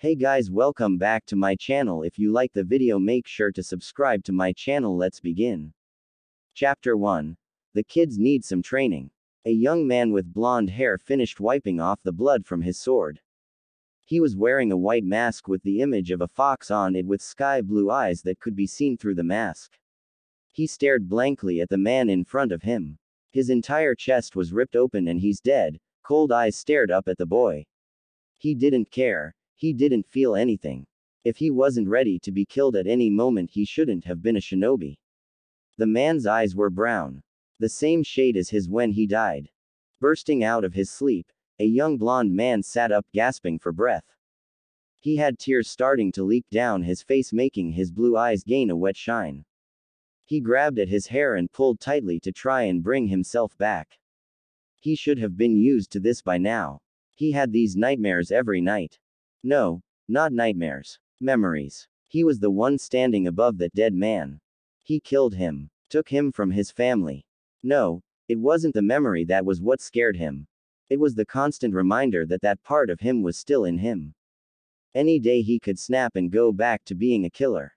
Hey guys, welcome back to my channel. If you like the video, make sure to subscribe to my channel. Let's begin. Chapter 1. The kids need some training. A young man with blonde hair finished wiping off the blood from his sword. He was wearing a white mask with the image of a fox on it with sky blue eyes that could be seen through the mask. He stared blankly at the man in front of him. His entire chest was ripped open and he's dead. Cold eyes stared up at the boy. He didn't care. He didn't feel anything. If he wasn't ready to be killed at any moment, he shouldn't have been a shinobi. The man's eyes were brown. The same shade as his when he died. Bursting out of his sleep, a young blonde man sat up gasping for breath. He had tears starting to leak down his face, making his blue eyes gain a wet shine. He grabbed at his hair and pulled tightly to try and bring himself back. He should have been used to this by now. He had these nightmares every night. No, not nightmares. Memories. He was the one standing above that dead man. He killed him. Took him from his family. No, it wasn't the memory that was what scared him. It was the constant reminder that that part of him was still in him. Any day he could snap and go back to being a killer.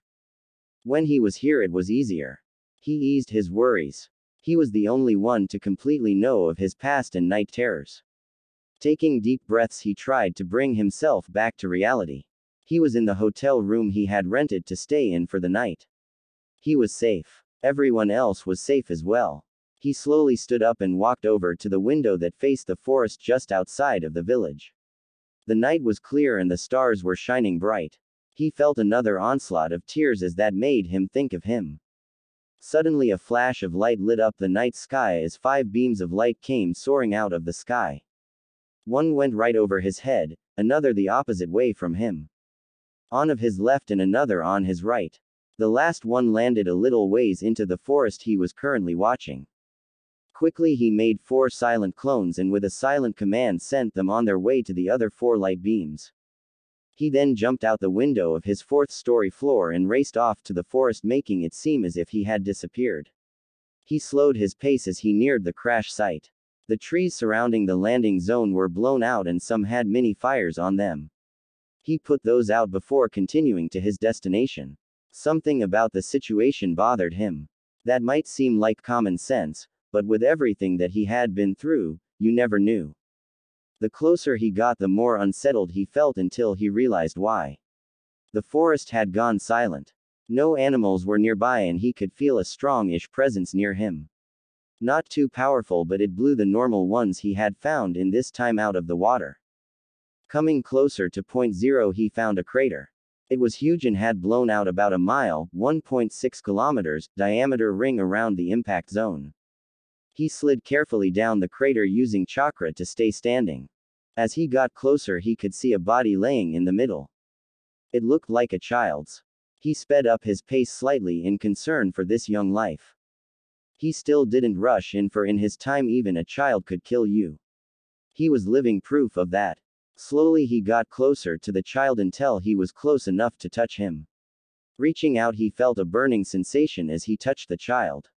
When he was here, it was easier. He eased his worries. He was the only one to completely know of his past and night terrors. Taking deep breaths, he tried to bring himself back to reality. He was in the hotel room he had rented to stay in for the night. He was safe. Everyone else was safe as well. He slowly stood up and walked over to the window that faced the forest just outside of the village. The night was clear and the stars were shining bright. He felt another onslaught of tears as that made him think of him. Suddenly a flash of light lit up the night sky as 5 beams of light came soaring out of the sky. One went right over his head, another the opposite way from him. On of his left and another on his right. The last one landed a little ways into the forest he was currently watching. Quickly he made 4 silent clones and with a silent command sent them on their way to the other 4 light beams. He then jumped out the window of his 4th-story floor and raced off to the forest, making it seem as if he had disappeared. He slowed his pace as he neared the crash site. The trees surrounding the landing zone were blown out and some had mini fires on them. He put those out before continuing to his destination. Something about the situation bothered him. That might seem like common sense, but with everything that he had been through, you never knew. The closer he got, the more unsettled he felt until he realized why. The forest had gone silent. No animals were nearby and he could feel a strong-ish presence near him. Not too powerful, but it blew the normal ones he had found in this time out of the water. Coming closer to point 0, he found a crater. It was huge and had blown out about a mile, 1.6 kilometers, diameter ring around the impact zone. He slid carefully down the crater using chakra to stay standing. As he got closer, he could see a body laying in the middle. It looked like a child's. He sped up his pace slightly in concern for this young life. He still didn't rush in, for in his time even a child could kill you. He was living proof of that. Slowly he got closer to the child until he was close enough to touch him. Reaching out, he felt a burning sensation as he touched the child.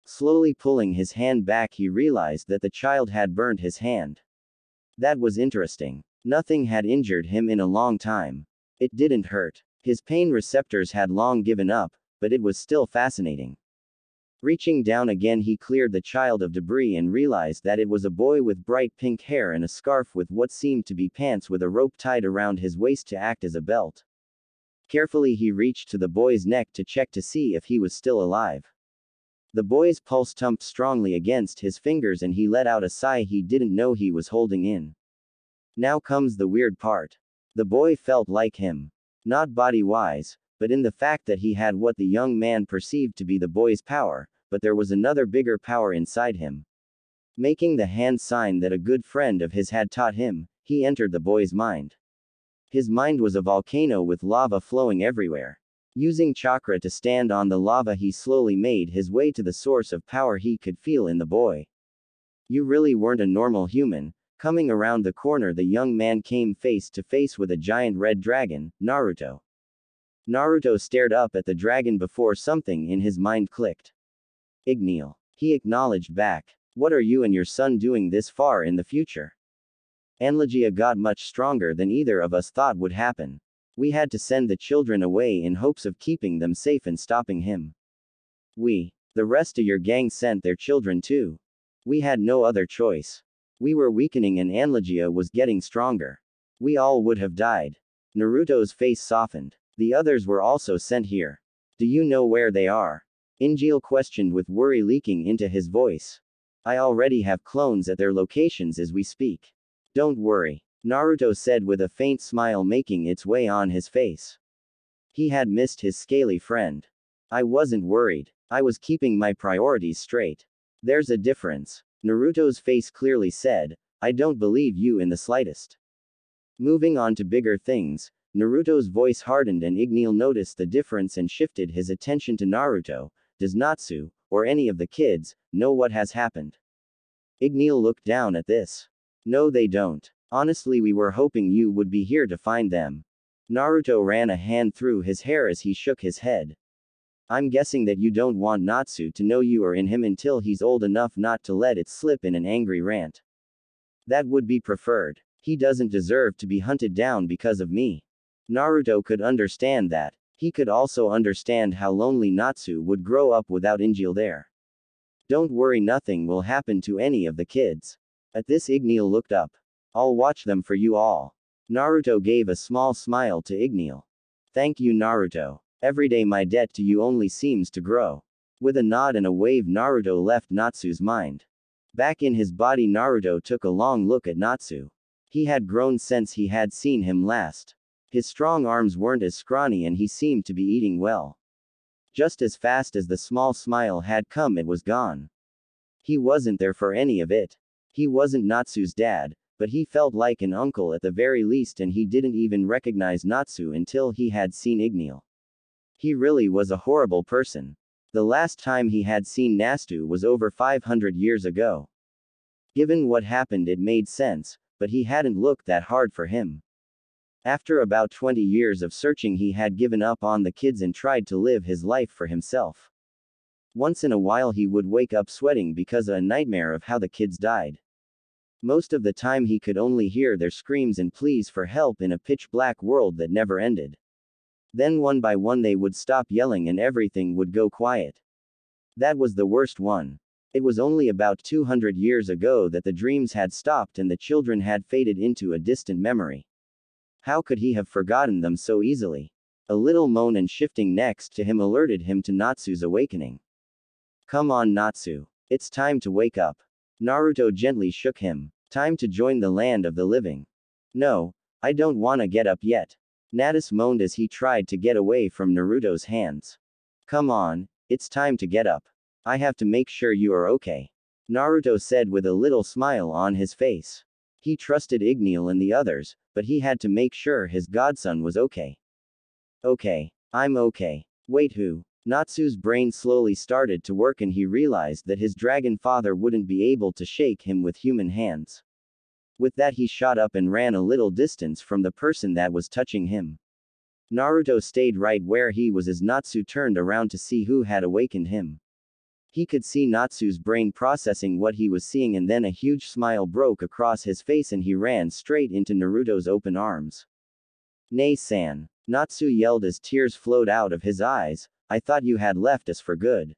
Slowly pulling his hand back, he realized that the child had burned his hand. That was interesting. Nothing had injured him in a long time. It didn't hurt. His pain receptors had long given up, but it was still fascinating. Reaching down again, he cleared the child of debris and realized that it was a boy with bright pink hair and a scarf with what seemed to be pants with a rope tied around his waist to act as a belt. Carefully he reached to the boy's neck to check to see if he was still alive. The boy's pulse thumped strongly against his fingers and he let out a sigh he didn't know he was holding in. Now comes the weird part. The boy felt like him. Not body-wise, but in the fact that he had what the young man perceived to be the boy's power, but there was another bigger power inside him. Making the hand sign that a good friend of his had taught him, he entered the boy's mind. His mind was a volcano with lava flowing everywhere. Using chakra to stand on the lava, he slowly made his way to the source of power he could feel in the boy. You really weren't a normal human. Coming around the corner, the young man came face to face with a giant red dragon, Naruto. Naruto stared up at the dragon before something in his mind clicked. Igneel. He acknowledged back. What are you and your son doing this far in the future? Anlogia got much stronger than either of us thought would happen. We had to send the children away in hopes of keeping them safe and stopping him. The rest of your gang sent their children too. We had no other choice. We were weakening and Anlogia was getting stronger. We all would have died. Naruto's face softened. The others were also sent here. Do you know where they are? Injil questioned with worry leaking into his voice. I already have clones at their locations as we speak. Don't worry, Naruto said with a faint smile making its way on his face. He had missed his scaly friend. I wasn't worried. I was keeping my priorities straight. There's a difference. Naruto's face clearly said, I don't believe you in the slightest. Moving on to bigger things, Naruto's voice hardened and Igneel noticed the difference and shifted his attention to Naruto. Does Natsu, or any of the kids, know what has happened? Igneel looked down at this. No, they don't. Honestly, we were hoping you would be here to find them. Naruto ran a hand through his hair as he shook his head. I'm guessing that you don't want Natsu to know you are in him until he's old enough not to let it slip in an angry rant. That would be preferred. He doesn't deserve to be hunted down because of me. Naruto could understand that. He could also understand how lonely Natsu would grow up without Injil there. Don't worry, nothing will happen to any of the kids. At this, Igneel looked up. I'll watch them for you all. Naruto gave a small smile to Igneel. Thank you, Naruto. Every day my debt to you only seems to grow. With a nod and a wave, Naruto left Natsu's mind. Back in his body, Naruto took a long look at Natsu. He had grown since he had seen him last. His strong arms weren't as scrawny and he seemed to be eating well. Just as fast as the small smile had come, it was gone. He wasn't there for any of it. He wasn't Natsu's dad, but he felt like an uncle at the very least, and he didn't even recognize Natsu until he had seen Igneel. He really was a horrible person. The last time he had seen Natsu was over 500 years ago. Given what happened, it made sense, but he hadn't looked that hard for him. After about 20 years of searching, he had given up on the kids and tried to live his life for himself. Once in a while he would wake up sweating because of a nightmare of how the kids died. Most of the time he could only hear their screams and pleas for help in a pitch-black world that never ended. Then one by one they would stop yelling and everything would go quiet. That was the worst one. It was only about 200 years ago that the dreams had stopped and the children had faded into a distant memory. How could he have forgotten them so easily? A little moan and shifting next to him alerted him to Natsu's awakening. Come on, Natsu. It's time to wake up. Naruto gently shook him. Time to join the land of the living. No, I don't wanna get up yet. Natus moaned as he tried to get away from Naruto's hands. Come on, it's time to get up. I have to make sure you are okay. Naruto said with a little smile on his face. He trusted Igneel and the others, but he had to make sure his godson was okay. Okay, I'm okay. Wait, who? Natsu's brain slowly started to work and he realized that his dragon father wouldn't be able to shake him with human hands. With that, he shot up and ran a little distance from the person that was touching him. Naruto stayed right where he was as Natsu turned around to see who had awakened him. He could see Natsu's brain processing what he was seeing, and then a huge smile broke across his face and he ran straight into Naruto's open arms. Nei-san. Natsu yelled as tears flowed out of his eyes. I thought you had left us for good.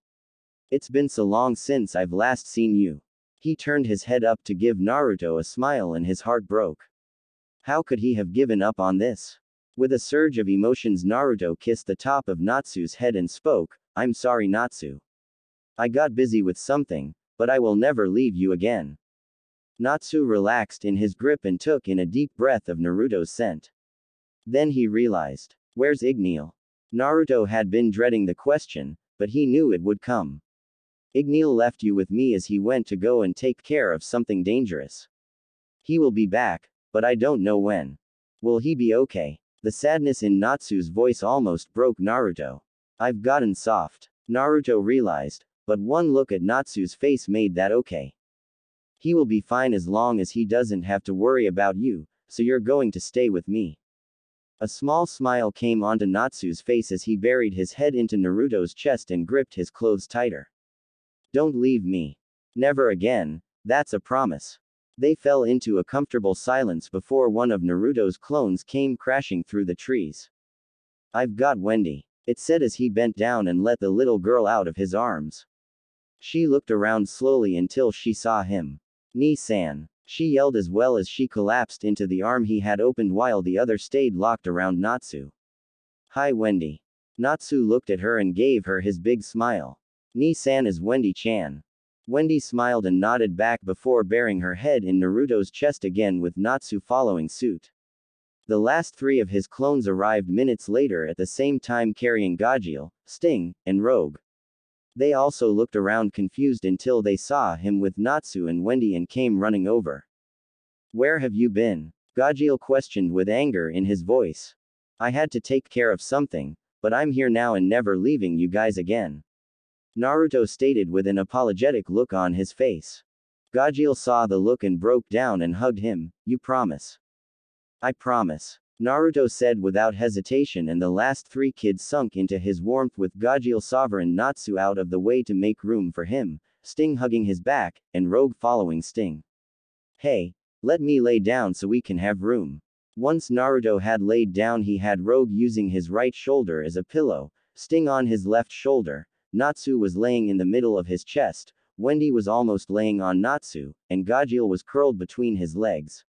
It's been so long since I've last seen you. He turned his head up to give Naruto a smile and his heart broke. How could he have given up on this? With a surge of emotions, Naruto kissed the top of Natsu's head and spoke, I'm sorry, Natsu. I got busy with something, but I will never leave you again. Natsu relaxed in his grip and took in a deep breath of Naruto's scent. Then he realized, where's Igneel? Naruto had been dreading the question, but he knew it would come. Igneel left you with me as he went to go and take care of something dangerous. He will be back, but I don't know when. Will he be okay? The sadness in Natsu's voice almost broke Naruto. I've gotten soft. Naruto realized, but one look at Natsu's face made that okay. He will be fine as long as he doesn't have to worry about you, so you're going to stay with me. A small smile came onto Natsu's face as he buried his head into Naruto's chest and gripped his clothes tighter. Don't leave me. Never again, that's a promise. They fell into a comfortable silence before one of Naruto's clones came crashing through the trees. "I've got Wendy," it said as he bent down and let the little girl out of his arms. She looked around slowly until she saw him. "Ni-san," she yelled as well as she collapsed into the arm he had opened while the other stayed locked around Natsu. "Hi Wendy." Natsu looked at her and gave her his big smile. "Ni-san is Wendy-chan." Wendy smiled and nodded back before burying her head in Naruto's chest again with Natsu following suit. The last three of his clones arrived minutes later at the same time carrying Gajeel, Sting, and Rogue. They also looked around confused until they saw him with Natsu and Wendy and came running over. "Where have you been?" Gajeel questioned with anger in his voice. "I had to take care of something, but I'm here now and never leaving you guys again," Naruto stated with an apologetic look on his face. Gajeel saw the look and broke down and hugged him. "You promise?" "I promise," Naruto said without hesitation, and the last three kids sunk into his warmth with Gajeel's sovereign Natsu out of the way to make room for him, Sting hugging his back, and Rogue following Sting. "Hey, let me lay down so we can have room." Once Naruto had laid down, he had Rogue using his right shoulder as a pillow, Sting on his left shoulder, Natsu was laying in the middle of his chest, Wendy was almost laying on Natsu, and Gajeel was curled between his legs.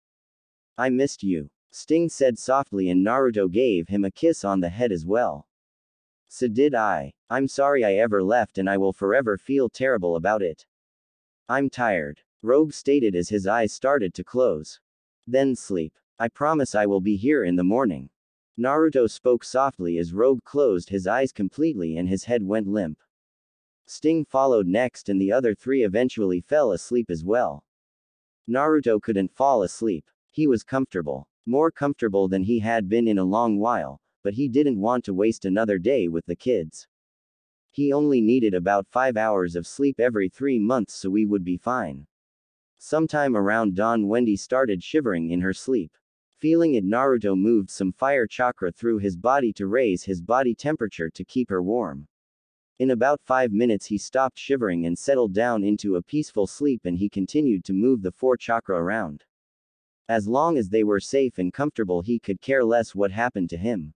"I missed you," Sting said softly, and Naruto gave him a kiss on the head as well. "So did I. I'm sorry I ever left and I will forever feel terrible about it." "I'm tired," Rogue stated as his eyes started to close. "Then sleep. I promise I will be here in the morning." Naruto spoke softly as Rogue closed his eyes completely and his head went limp. Sting followed next and the other three eventually fell asleep as well. Naruto couldn't fall asleep. He was comfortable. More comfortable than he had been in a long while, but he didn't want to waste another day with the kids. He only needed about 5 hours of sleep every 3 months so he would be fine. Sometime around dawn, Wendy started shivering in her sleep. Feeling it, Naruto moved some fire chakra through his body to raise his body temperature to keep her warm. In about 5 minutes he stopped shivering and settled down into a peaceful sleep, and he continued to move the 4 chakra around. As long as they were safe and comfortable, he could care less what happened to him.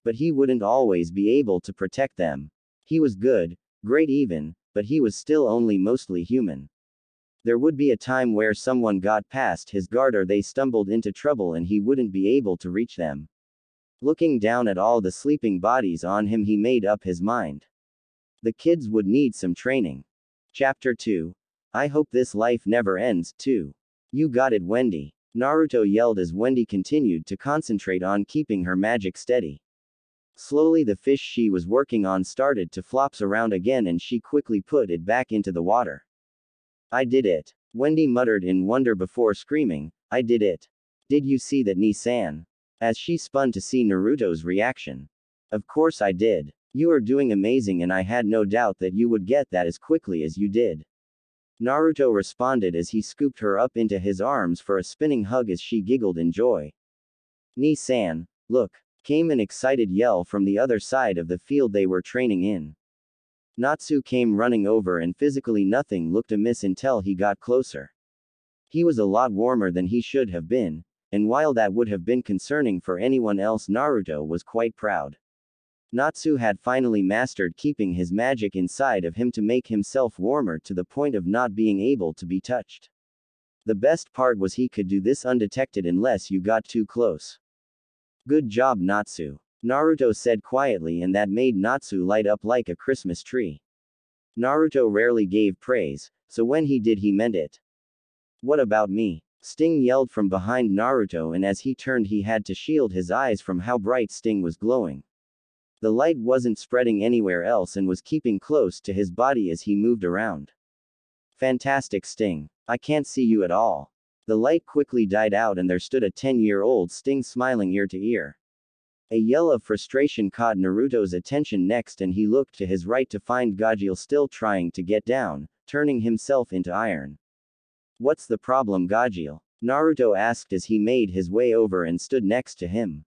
But he wouldn't always be able to protect them. He was good, great even, but he was still only mostly human. There would be a time where someone got past his guard or they stumbled into trouble and he wouldn't be able to reach them. Looking down at all the sleeping bodies on him, he made up his mind. The kids would need some training. Chapter 2. I hope this life never ends, too. "You got it, Wendy," Naruto yelled as Wendy continued to concentrate on keeping her magic steady. Slowly the fish she was working on started to flops around again and she quickly put it back into the water. "I did it," Wendy muttered in wonder before screaming, "I did it. Did you see that, Ni-san?" as she spun to see Naruto's reaction. "Of course I did. You are doing amazing and I had no doubt that you would get that as quickly as you did," Naruto responded as he scooped her up into his arms for a spinning hug as she giggled in joy. "Ni-san, look," came an excited yell from the other side of the field they were training in. Natsu came running over and physically nothing looked amiss until he got closer. He was a lot warmer than he should have been, and while that would have been concerning for anyone else, Naruto was quite proud. Natsu had finally mastered keeping his magic inside of him to make himself warmer to the point of not being able to be touched. The best part was he could do this undetected unless you got too close. "Good job, Natsu," Naruto said quietly, and that made Natsu light up like a Christmas tree. Naruto rarely gave praise, so when he did he meant it. "What about me?" Sting yelled from behind Naruto, and as he turned he had to shield his eyes from how bright Sting was glowing. The light wasn't spreading anywhere else and was keeping close to his body as he moved around. "Fantastic, Sting. I can't see you at all." The light quickly died out and there stood a 10-year-old Sting smiling ear to ear. A yell of frustration caught Naruto's attention next, and he looked to his right to find Gajeel still trying to get down, turning himself into iron. "What's the problem, Gajeel?" Naruto asked as he made his way over and stood next to him.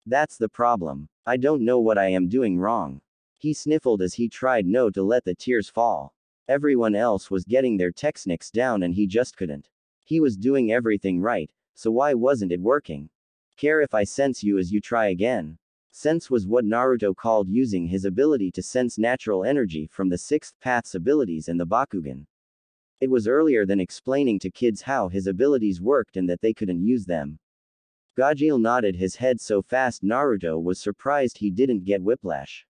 "That's the problem. I don't know what I am doing wrong." He sniffled as he tried not to let the tears fall. Everyone else was getting their techniques down and he just couldn't. He was doing everything right, so why wasn't it working? Care if I sense you as you try again? Sense was what Naruto called using his ability to sense natural energy from the Sixth Path's abilities and the Bakugan. It was earlier than explaining to kids how his abilities worked and that they couldn't use them. Gajeel nodded his head so fast Naruto was surprised he didn't get whiplash.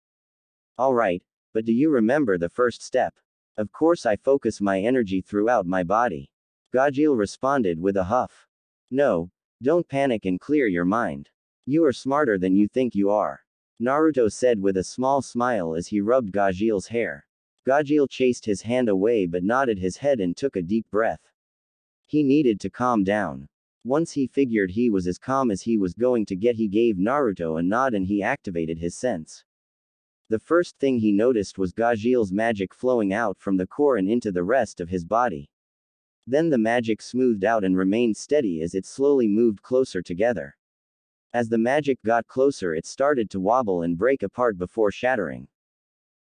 Alright, but do you remember the first step? Of course I focus my energy throughout my body. Gajeel responded with a huff. No, don't panic and clear your mind. You are smarter than you think you are. Naruto said with a small smile as he rubbed Gajeel's hair. Gajeel chased his hand away but nodded his head and took a deep breath. He needed to calm down. Once he figured he was as calm as he was going to get, he gave Naruto a nod and he activated his sense. The first thing he noticed was Gajeel's magic flowing out from the core and into the rest of his body. Then the magic smoothed out and remained steady as it slowly moved closer together. As the magic got closer, it started to wobble and break apart before shattering.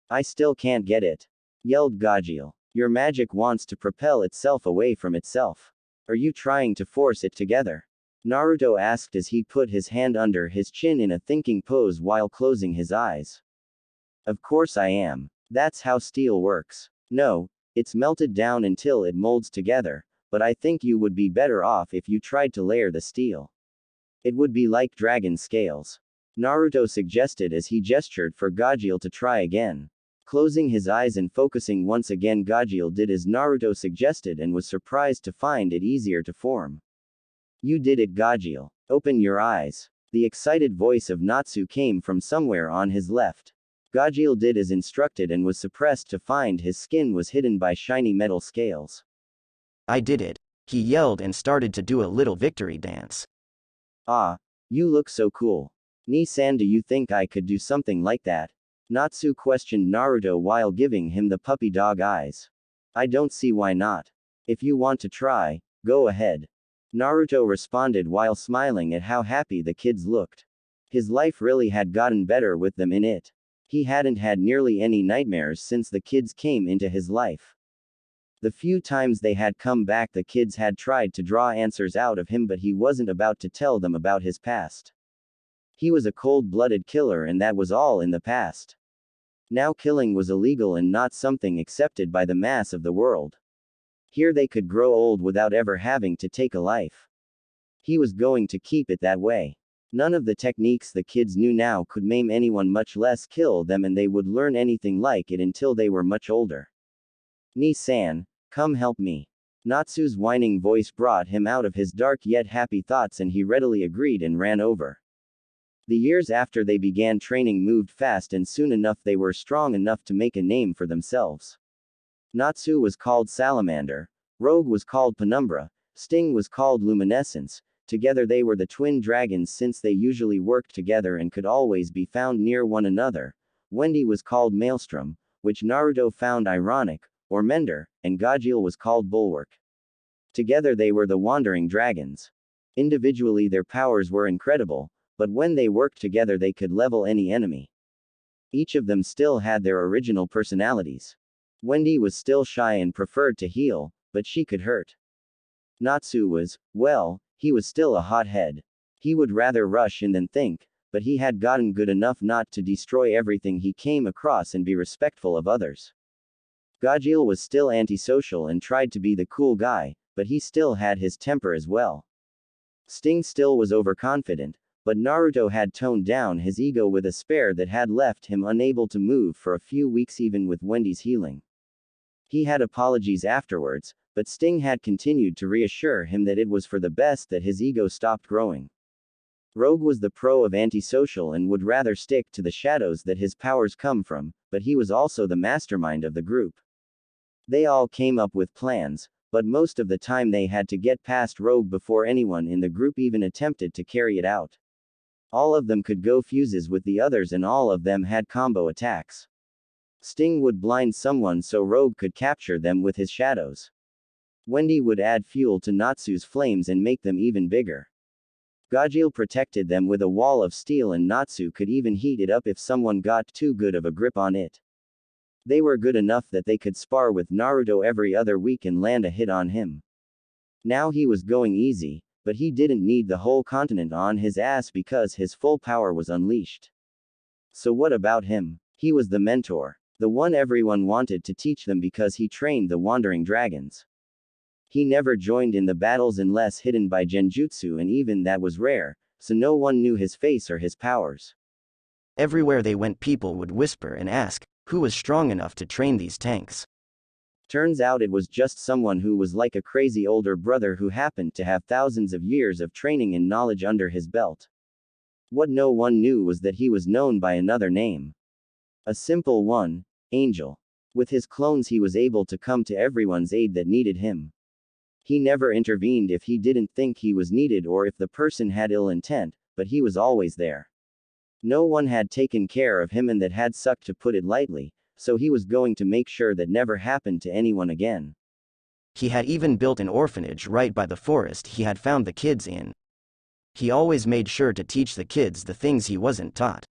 I still can't get it, yelled Gajeel. Your magic wants to propel itself away from itself. Are you trying to force it together? Naruto asked as he put his hand under his chin in a thinking pose while closing his eyes. Of course I am. That's how steel works. No, it's melted down until it molds together, but I think you would be better off if you tried to layer the steel. It would be like dragon scales. Naruto suggested as he gestured for Gajeel to try again. Closing his eyes and focusing once again, Gajeel did as Naruto suggested and was surprised to find it easier to form. You did it, Gajeel. Open your eyes. The excited voice of Natsu came from somewhere on his left. Gajeel did as instructed and was surprised to find his skin was hidden by shiny metal scales. I did it, he yelled and started to do a little victory dance. Ah, you look so cool. Ni-san, do you think I could do something like that? Natsu questioned Naruto while giving him the puppy dog eyes. I don't see why not. If you want to try, go ahead. Naruto responded while smiling at how happy the kids looked. His life really had gotten better with them in it. He hadn't had nearly any nightmares since the kids came into his life. The few times they had come back, the kids had tried to draw answers out of him, but he wasn't about to tell them about his past. He was a cold-blooded killer and that was all in the past. Now killing was illegal and not something accepted by the mass of the world. Here they could grow old without ever having to take a life. He was going to keep it that way. None of the techniques the kids knew now could maim anyone, much less kill them, and they would learn anything like it until they were much older. Ni-san, come help me. Natsu's whining voice brought him out of his dark yet happy thoughts and he readily agreed and ran over. The years after they began training moved fast and soon enough they were strong enough to make a name for themselves. Natsu was called Salamander, Rogue was called Penumbra, Sting was called Luminescence. Together they were the twin dragons since they usually worked together and could always be found near one another. Wendy was called Maelstrom, which Naruto found ironic, or Mender, and Gajeel was called Bulwark. Together they were the Wandering Dragons. Individually their powers were incredible, but when they worked together they could level any enemy. Each of them still had their original personalities. Wendy was still shy and preferred to heal, but she could hurt. Natsu was, well, he was still a hothead. He would rather rush in than think, but he had gotten good enough not to destroy everything he came across and be respectful of others. Gajeel was still antisocial and tried to be the cool guy, but he still had his temper as well. Sting still was overconfident, but Naruto had toned down his ego with a spare that had left him unable to move for a few weeks even with Wendy's healing. He had apologies afterwards, but Sting had continued to reassure him that it was for the best that his ego stopped growing. Rogue was the pro of antisocial and would rather stick to the shadows that his powers come from, but he was also the mastermind of the group. They all came up with plans, but most of the time they had to get past Rogue before anyone in the group even attempted to carry it out. All of them could go fuses with the others and all of them had combo attacks. Sting would blind someone so Rogue could capture them with his shadows. Wendy would add fuel to Natsu's flames and make them even bigger. Gajeel protected them with a wall of steel and Natsu could even heat it up if someone got too good of a grip on it. They were good enough that they could spar with Naruto every other week and land a hit on him. Now he was going easy, but he didn't need the whole continent on his ass because his full power was unleashed. So what about him? He was the mentor. The one everyone wanted to teach them because he trained the wandering dragons. He never joined in the battles unless hidden by genjutsu, and even that was rare, so no one knew his face or his powers. Everywhere they went, people would whisper and ask, who was strong enough to train these tanks? Turns out it was just someone who was like a crazy older brother who happened to have thousands of years of training and knowledge under his belt. What no one knew was that he was known by another name. A simple one, Angel. With his clones he was able to come to everyone's aid that needed him. He never intervened if he didn't think he was needed or if the person had ill intent, but he was always there. No one had taken care of him, and that had sucked, to put it lightly, so he was going to make sure that never happened to anyone again. He had even built an orphanage right by the forest he had found the kids in. He always made sure to teach the kids the things he wasn't taught.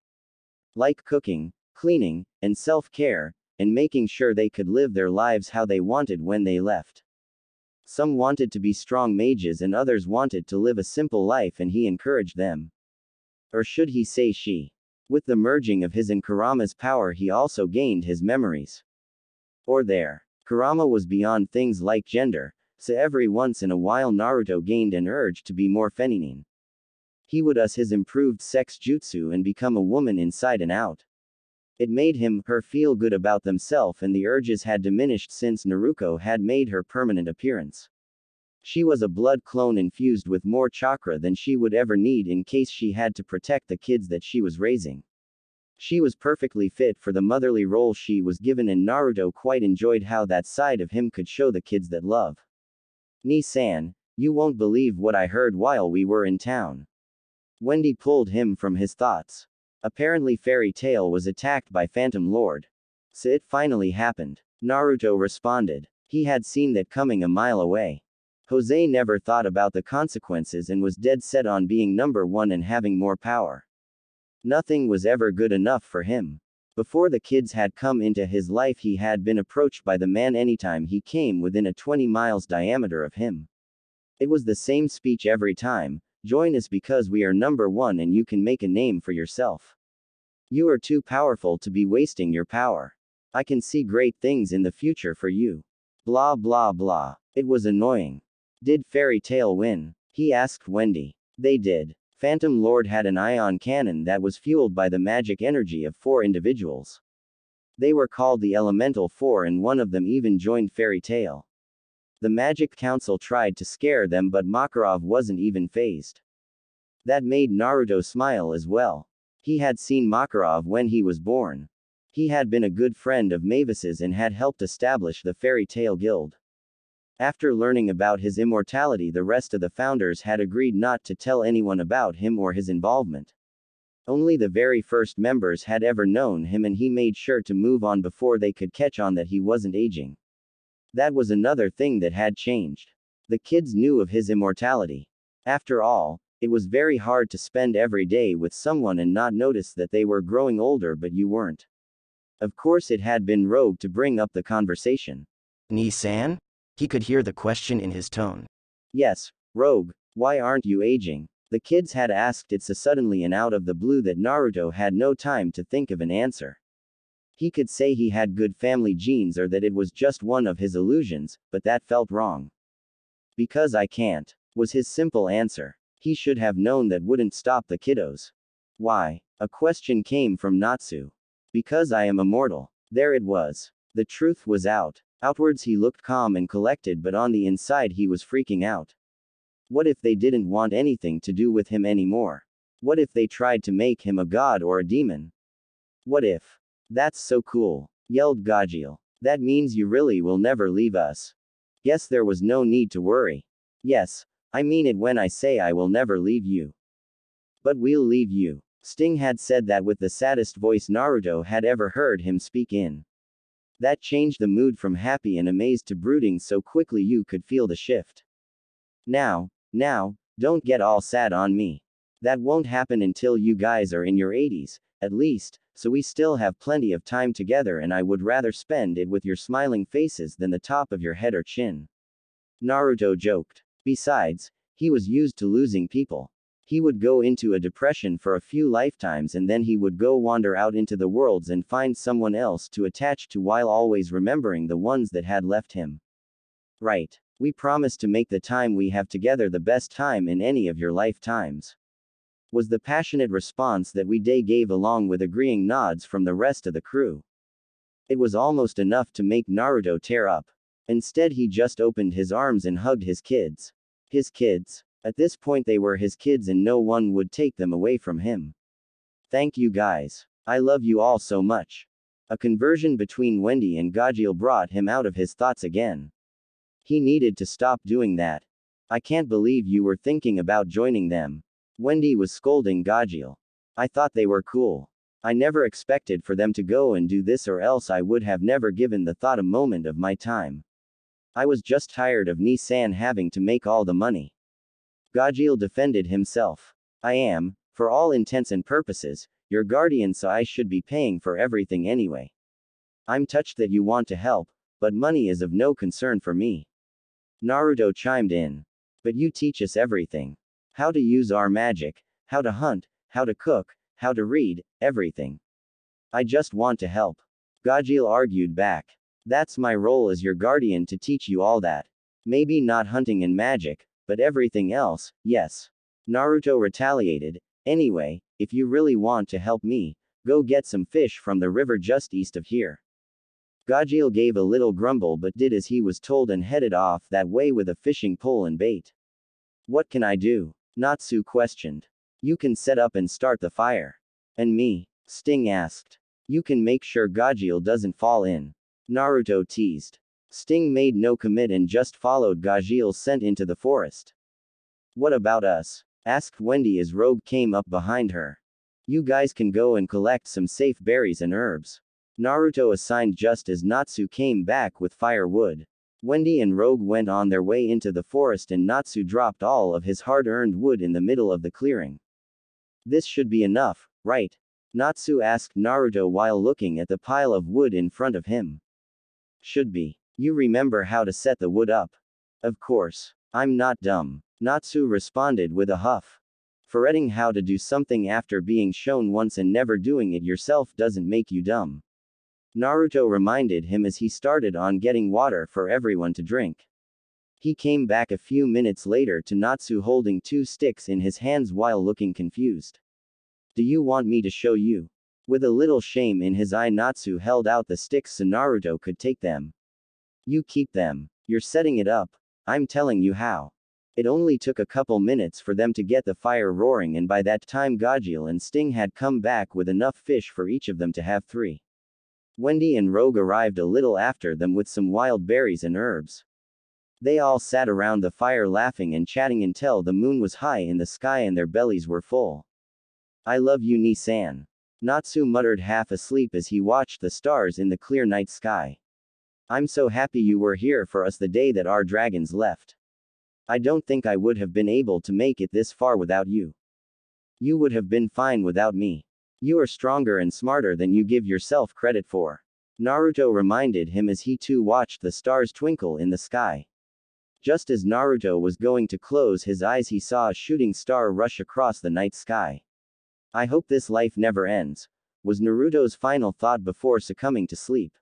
Like cooking, cleaning, and self-care, and making sure they could live their lives how they wanted when they left. Some wanted to be strong mages and others wanted to live a simple life, and he encouraged them. Or should he say she? With the merging of his and Kurama's power he also gained his memories. Or there. Kurama was beyond things like gender, so every once in a while Naruto gained an urge to be more feminine. He would use his improved sex jutsu and become a woman inside and out. It made him, her feel good about themselves, and the urges had diminished since Naruto had made her permanent appearance. She was a blood clone infused with more chakra than she would ever need in case she had to protect the kids that she was raising. She was perfectly fit for the motherly role she was given, and Naruto quite enjoyed how that side of him could show the kids that love. Ni-san, you won't believe what I heard while we were in town. Wendy pulled him from his thoughts. Apparently Fairy Tail was attacked by Phantom Lord. So it finally happened. Naruto responded. He had seen that coming a mile away. Jose never thought about the consequences and was dead set on being number one and having more power. Nothing was ever good enough for him. Before the kids had come into his life he had been approached by the man anytime he came within a 20 miles diameter of him. It was the same speech every time. Join us because we are number one and you can make a name for yourself. You are too powerful to be wasting your power. I can see great things in the future for you. Blah blah blah. It was annoying. Did Fairy Tail win? He asked Wendy. They did. Phantom Lord had an ion cannon that was fueled by the magic energy of 4 individuals. They were called the Elemental Four, and one of them even joined Fairy Tail. The Magic Council tried to scare them, but Makarov wasn't even fazed. That made Naruto smile as well. He had seen Makarov when he was born. He had been a good friend of Mavis's and had helped establish the Fairy Tail Guild. After learning about his immortality, the rest of the founders had agreed not to tell anyone about him or his involvement. Only the very first members had ever known him, and he made sure to move on before they could catch on that he wasn't aging. That was another thing that had changed. The kids knew of his immortality. After all, it was very hard to spend every day with someone and not notice that they were growing older but you weren't. Of course it had been Rogue to bring up the conversation. Ni-san? He could hear the question in his tone. Yes, Rogue, why aren't you aging? The kids had asked it so suddenly and out of the blue that Naruto had no time to think of an answer. He could say he had good family genes or that it was just one of his illusions, but that felt wrong. Because I can't, was his simple answer. He should have known that wouldn't stop the kiddos. Why? A question came from Natsu. Because I am immortal. There it was. The truth was out. Outwards he looked calm and collected, but on the inside he was freaking out. What if they didn't want anything to do with him anymore? What if they tried to make him a god or a demon? What if? That's so cool, yelled Gajeel. That means you really will never leave us. Guess there was no need to worry. Yes, I mean it when I say I will never leave you. But we'll leave you. Sting had said that with the saddest voice Naruto had ever heard him speak in. That changed the mood from happy and amazed to brooding so quickly you could feel the shift. Now, don't get all sad on me. That won't happen until you guys are in your 80s, at least, so we still have plenty of time together, and I would rather spend it with your smiling faces than the top of your head or chin. Naruto joked. Besides, he was used to losing people. He would go into a depression for a few lifetimes and then he would go wander out into the worlds and find someone else to attach to while always remembering the ones that had left him. Right. We promise to make the time we have together the best time in any of your lifetimes, was the passionate response that Day gave along with agreeing nods from the rest of the crew. It was almost enough to make Naruto tear up. Instead he just opened his arms and hugged his kids. His kids. At this point they were his kids and no one would take them away from him. Thank you guys. I love you all so much. A conversion between Wendy and Gajeel brought him out of his thoughts again. He needed to stop doing that. I can't believe you were thinking about joining them. Wendy was scolding Gajeel. I thought they were cool. I never expected for them to go and do this or else I would have never given the thought a moment of my time. I was just tired of Nissan having to make all the money. Gajeel defended himself. I am, for all intents and purposes, your guardian so I should be paying for everything anyway. I'm touched that you want to help, but money is of no concern for me. Naruto chimed in. But you teach us everything. How to use our magic, how to hunt, how to cook, how to read, everything. I just want to help. Gajeel argued back. That's my role as your guardian to teach you all that. Maybe not hunting and magic, but everything else, yes. Naruto retaliated. Anyway, if you really want to help me, go get some fish from the river just east of here. Gajeel gave a little grumble but did as he was told and headed off that way with a fishing pole and bait. What can I do? Natsu questioned. You can set up and start the fire. And me? Sting asked. You can make sure Gajeel doesn't fall in. Naruto teased. Sting made no commit and just followed Gajeel's scent into the forest. What about us? Asked Wendy as Rogue came up behind her. You guys can go and collect some safe berries and herbs. Naruto assigned just as Natsu came back with firewood. Wendy and Rogue went on their way into the forest and Natsu dropped all of his hard-earned wood in the middle of the clearing. This should be enough, right? Natsu asked Naruto while looking at the pile of wood in front of him. Should be. You remember how to set the wood up. Of course. I'm not dumb. Natsu responded with a huff. Forgetting how to do something after being shown once and never doing it yourself doesn't make you dumb. Naruto reminded him as he started on getting water for everyone to drink. He came back a few minutes later to Natsu holding 2 sticks in his hands while looking confused. Do you want me to show you? With a little shame in his eye Natsu held out the sticks so Naruto could take them. You keep them. You're setting it up. I'm telling you how. It only took a couple minutes for them to get the fire roaring and by that time Gajeel and Sting had come back with enough fish for each of them to have 3. Wendy and Rogue arrived a little after them with some wild berries and herbs. They all sat around the fire laughing and chatting until the moon was high in the sky and their bellies were full. I love you Nissan. Natsu muttered half asleep as he watched the stars in the clear night sky. I'm so happy you were here for us the day that our dragons left. I don't think I would have been able to make it this far without you. You would have been fine without me. You are stronger and smarter than you give yourself credit for. Naruto reminded him as he too watched the stars twinkle in the sky. Just as Naruto was going to close his eyes he saw a shooting star rush across the night sky. I hope this life never ends, was Naruto's final thought before succumbing to sleep.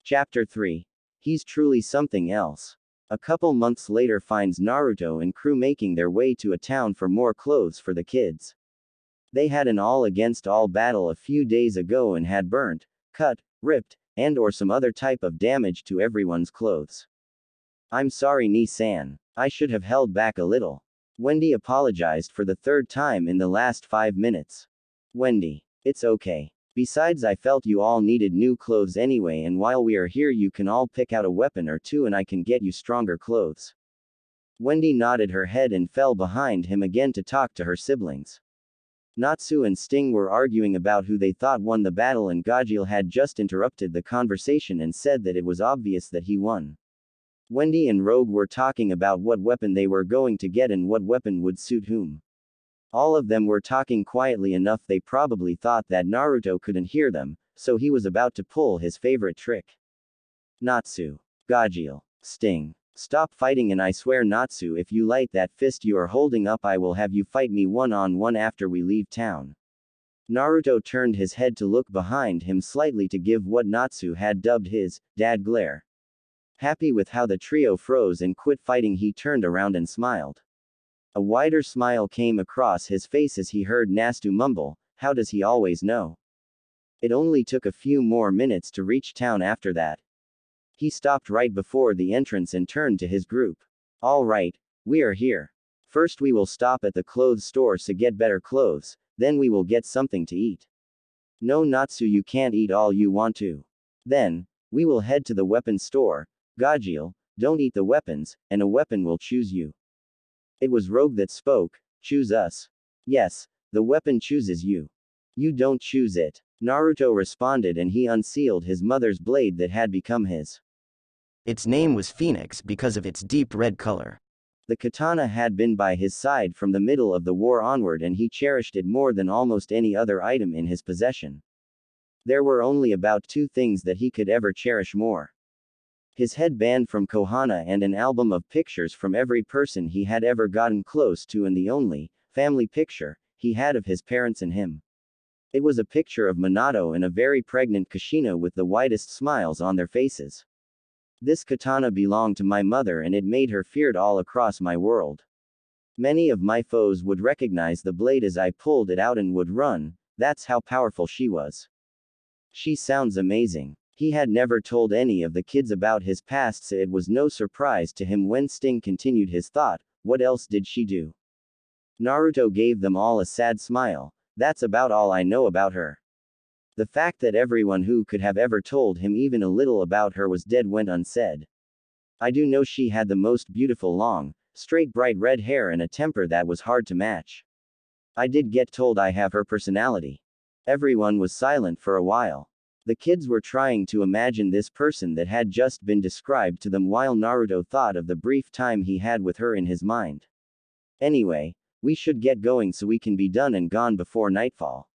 Chapter 3. He's truly something else. A couple months later finds Naruto and crew making their way to a town for more clothes for the kids. They had an all-against-all battle a few days ago and had burnt, cut, ripped, and or some other type of damage to everyone's clothes. I'm sorry Nissan. I should have held back a little. Wendy apologized for the 3rd time in the last 5 minutes. Wendy. It's okay. Besides I felt you all needed new clothes anyway and while we are here you can all pick out a weapon or 2 and I can get you stronger clothes. Wendy nodded her head and fell behind him again to talk to her siblings. Natsu and Sting were arguing about who they thought won the battle and Gajeel had just interrupted the conversation and said that it was obvious that he won. Wendy and Rogue were talking about what weapon they were going to get and what weapon would suit whom. All of them were talking quietly enough they probably thought that Naruto couldn't hear them, so he was about to pull his favorite trick. Natsu. Gajeel. Sting. Stop fighting and I swear Natsu, if you light that fist you are holding up I will have you fight me one-on-one after we leave town. Naruto turned his head to look behind him slightly to give what Natsu had dubbed his dad glare. Happy with how the trio froze and quit fighting, he turned around and smiled. A wider smile came across his face as he heard Natsu mumble, "How does he always know?" It only took a few more minutes to reach town after that. He stopped right before the entrance and turned to his group. "All right, we are here. First we will stop at the clothes store to get better clothes, then we will get something to eat. No Natsu, you can't eat all you want to. Then, we will head to the weapons store. Gajeel, don't eat the weapons, and a weapon will choose you." It was Rogue that spoke. "Choose us." "Yes, the weapon chooses you. You don't choose it." Naruto responded and he unsealed his mother's blade that had become his. Its name was Phoenix because of its deep red color. The katana had been by his side from the middle of the war onward and he cherished it more than almost any other item in his possession. There were only about two things that he could ever cherish more: his headband from Konoha and an album of pictures from every person he had ever gotten close to, and the only family picture he had of his parents and him. It was a picture of Minato and a very pregnant Kushina with the widest smiles on their faces. "This katana belonged to my mother and it made her feared all across my world. Many of my foes would recognize the blade as I pulled it out and would run, that's how powerful she was." She sounds amazing. He had never told any of the kids about his past, so it was no surprise to him when Sting continued his thought, "What else did she do?" Naruto gave them all a sad smile. "That's about all I know about her." The fact that everyone who could have ever told him even a little about her was dead went unsaid. "I do know she had the most beautiful long, straight bright red hair and a temper that was hard to match. I did get told I have her personality." Everyone was silent for a while. The kids were trying to imagine this person that had just been described to them while Naruto thought of the brief time he had with her in his mind. "Anyway, we should get going so we can be done and gone before nightfall."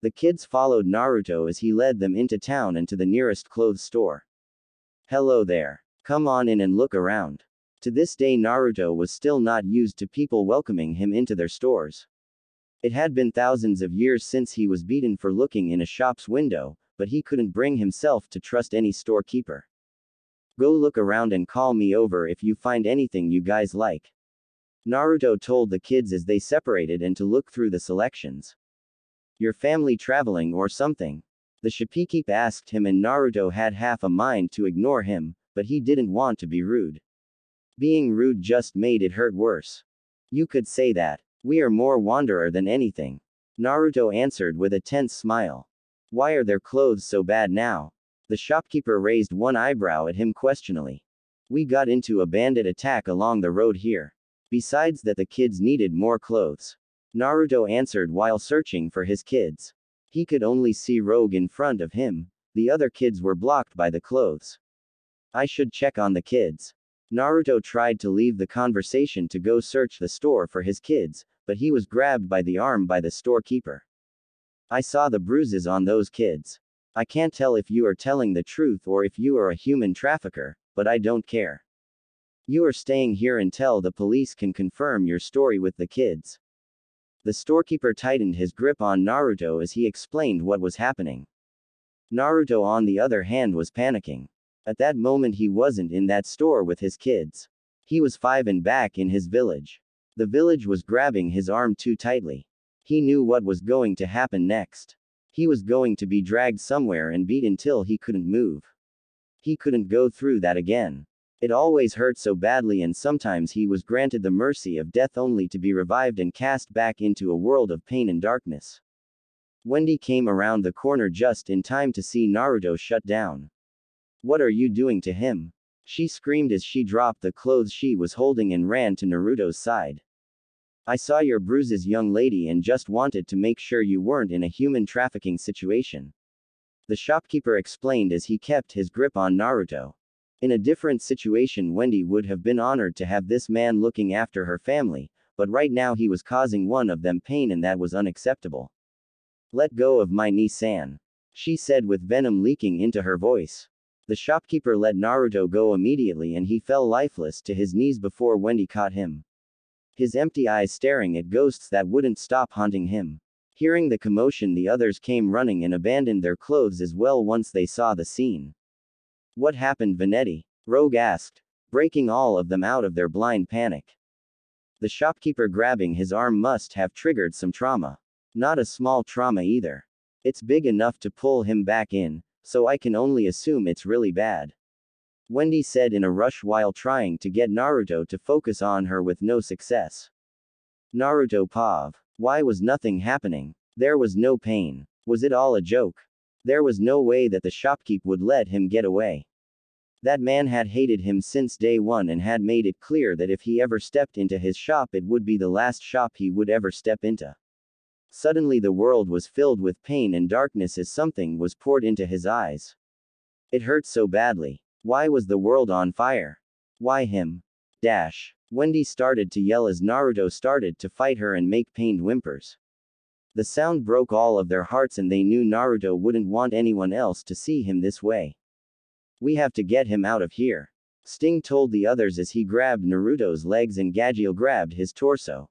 The kids followed Naruto as he led them into town and to the nearest clothes store. "Hello there. Come on in and look around." To this day Naruto was still not used to people welcoming him into their stores. It had been thousands of years since he was beaten for looking in a shop's window, but he couldn't bring himself to trust any storekeeper. "Go look around and call me over if you find anything you guys like," Naruto told the kids as they separated and to look through the selections. "Your family traveling or something?" The shopkeep asked him and Naruto had half a mind to ignore him, but he didn't want to be rude. Being rude just made it hurt worse. "You could say that. We are more wanderer than anything," Naruto answered with a tense smile. "Why are their clothes so bad now?" The shopkeeper raised one eyebrow at him questioningly. "We got into a bandit attack along the road here. Besides that, the kids needed more clothes," Naruto answered while searching for his kids. He could only see Rogue in front of him. The other kids were blocked by the clothes. "I should check on the kids." Naruto tried to leave the conversation to go search the store for his kids, but he was grabbed by the arm by the storekeeper. "I saw the bruises on those kids. I can't tell if you are telling the truth or if you are a human trafficker, but I don't care. You are staying here until the police can confirm your story with the kids." The storekeeper tightened his grip on Naruto as he explained what was happening. Naruto, on the other hand, was panicking. At that moment he wasn't in that store with his kids. He was 5 and back in his village. The village was grabbing his arm too tightly. He knew what was going to happen next. He was going to be dragged somewhere and beat until he couldn't move. He couldn't go through that again. It always hurt so badly, and sometimes he was granted the mercy of death only to be revived and cast back into a world of pain and darkness. Wendy came around the corner just in time to see Naruto shut down. "What are you doing to him?" she screamed as she dropped the clothes she was holding and ran to Naruto's side. "I saw your bruises, young lady, and just wanted to make sure you weren't in a human trafficking situation," the shopkeeper explained as he kept his grip on Naruto. In a different situation, Wendy would have been honored to have this man looking after her family, but right now he was causing one of them pain and that was unacceptable. "Let go of my knee-san," she said with venom leaking into her voice. The shopkeeper let Naruto go immediately and he fell lifeless to his knees before Wendy caught him. His empty eyes staring at ghosts that wouldn't stop haunting him. Hearing the commotion, the others came running and abandoned their clothes as well once they saw the scene. What happened, Vanetti? Rogue asked, breaking all of them out of their blind panic. The shopkeeper grabbing his arm must have triggered some trauma. Not a small trauma either. It's big enough to pull him back in, so I can only assume it's really bad. Wendy said in a rush while trying to get Naruto to focus on her with no success. Naruto Pav. Why was nothing happening? There was no pain. Was it all a joke? There was no way that the shopkeep would let him get away. That man had hated him since day one and had made it clear that if he ever stepped into his shop, it would be the last shop he would ever step into. Suddenly the world was filled with pain and darkness as something was poured into his eyes. It hurt so badly. Why was the world on fire? Why him? Dash. Wendy started to yell as Naruto started to fight her and make pained whimpers. The sound broke all of their hearts and they knew Naruto wouldn't want anyone else to see him this way. We have to get him out of here. Sting told the others as he grabbed Naruto's legs and Gajeel grabbed his torso.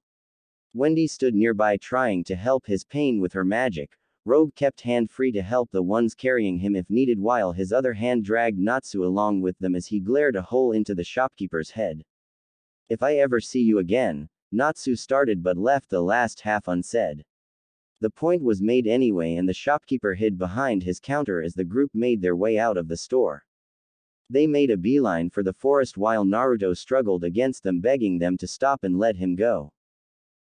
Wendy stood nearby trying to help his pain with her magic. Rogue kept hand free to help the ones carrying him if needed while his other hand dragged Natsu along with them as he glared a hole into the shopkeeper's head. If I ever see you again, Natsu started but left the last half unsaid. The point was made anyway and the shopkeeper hid behind his counter as the group made their way out of the store. They made a beeline for the forest while Naruto struggled against them begging them to stop and let him go.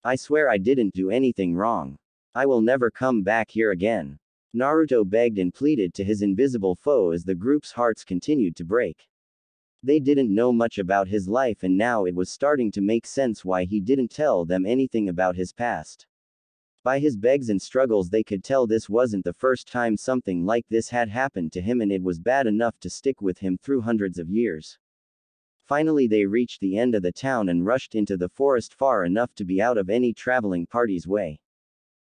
I swear I didn't do anything wrong. I will never come back here again. Naruto begged and pleaded to his invisible foe as the group's hearts continued to break. They didn't know much about his life and now it was starting to make sense why he didn't tell them anything about his past. By his begs and struggles they could tell this wasn't the first time something like this had happened to him and it was bad enough to stick with him through hundreds of years. Finally they reached the end of the town and rushed into the forest far enough to be out of any traveling party's way.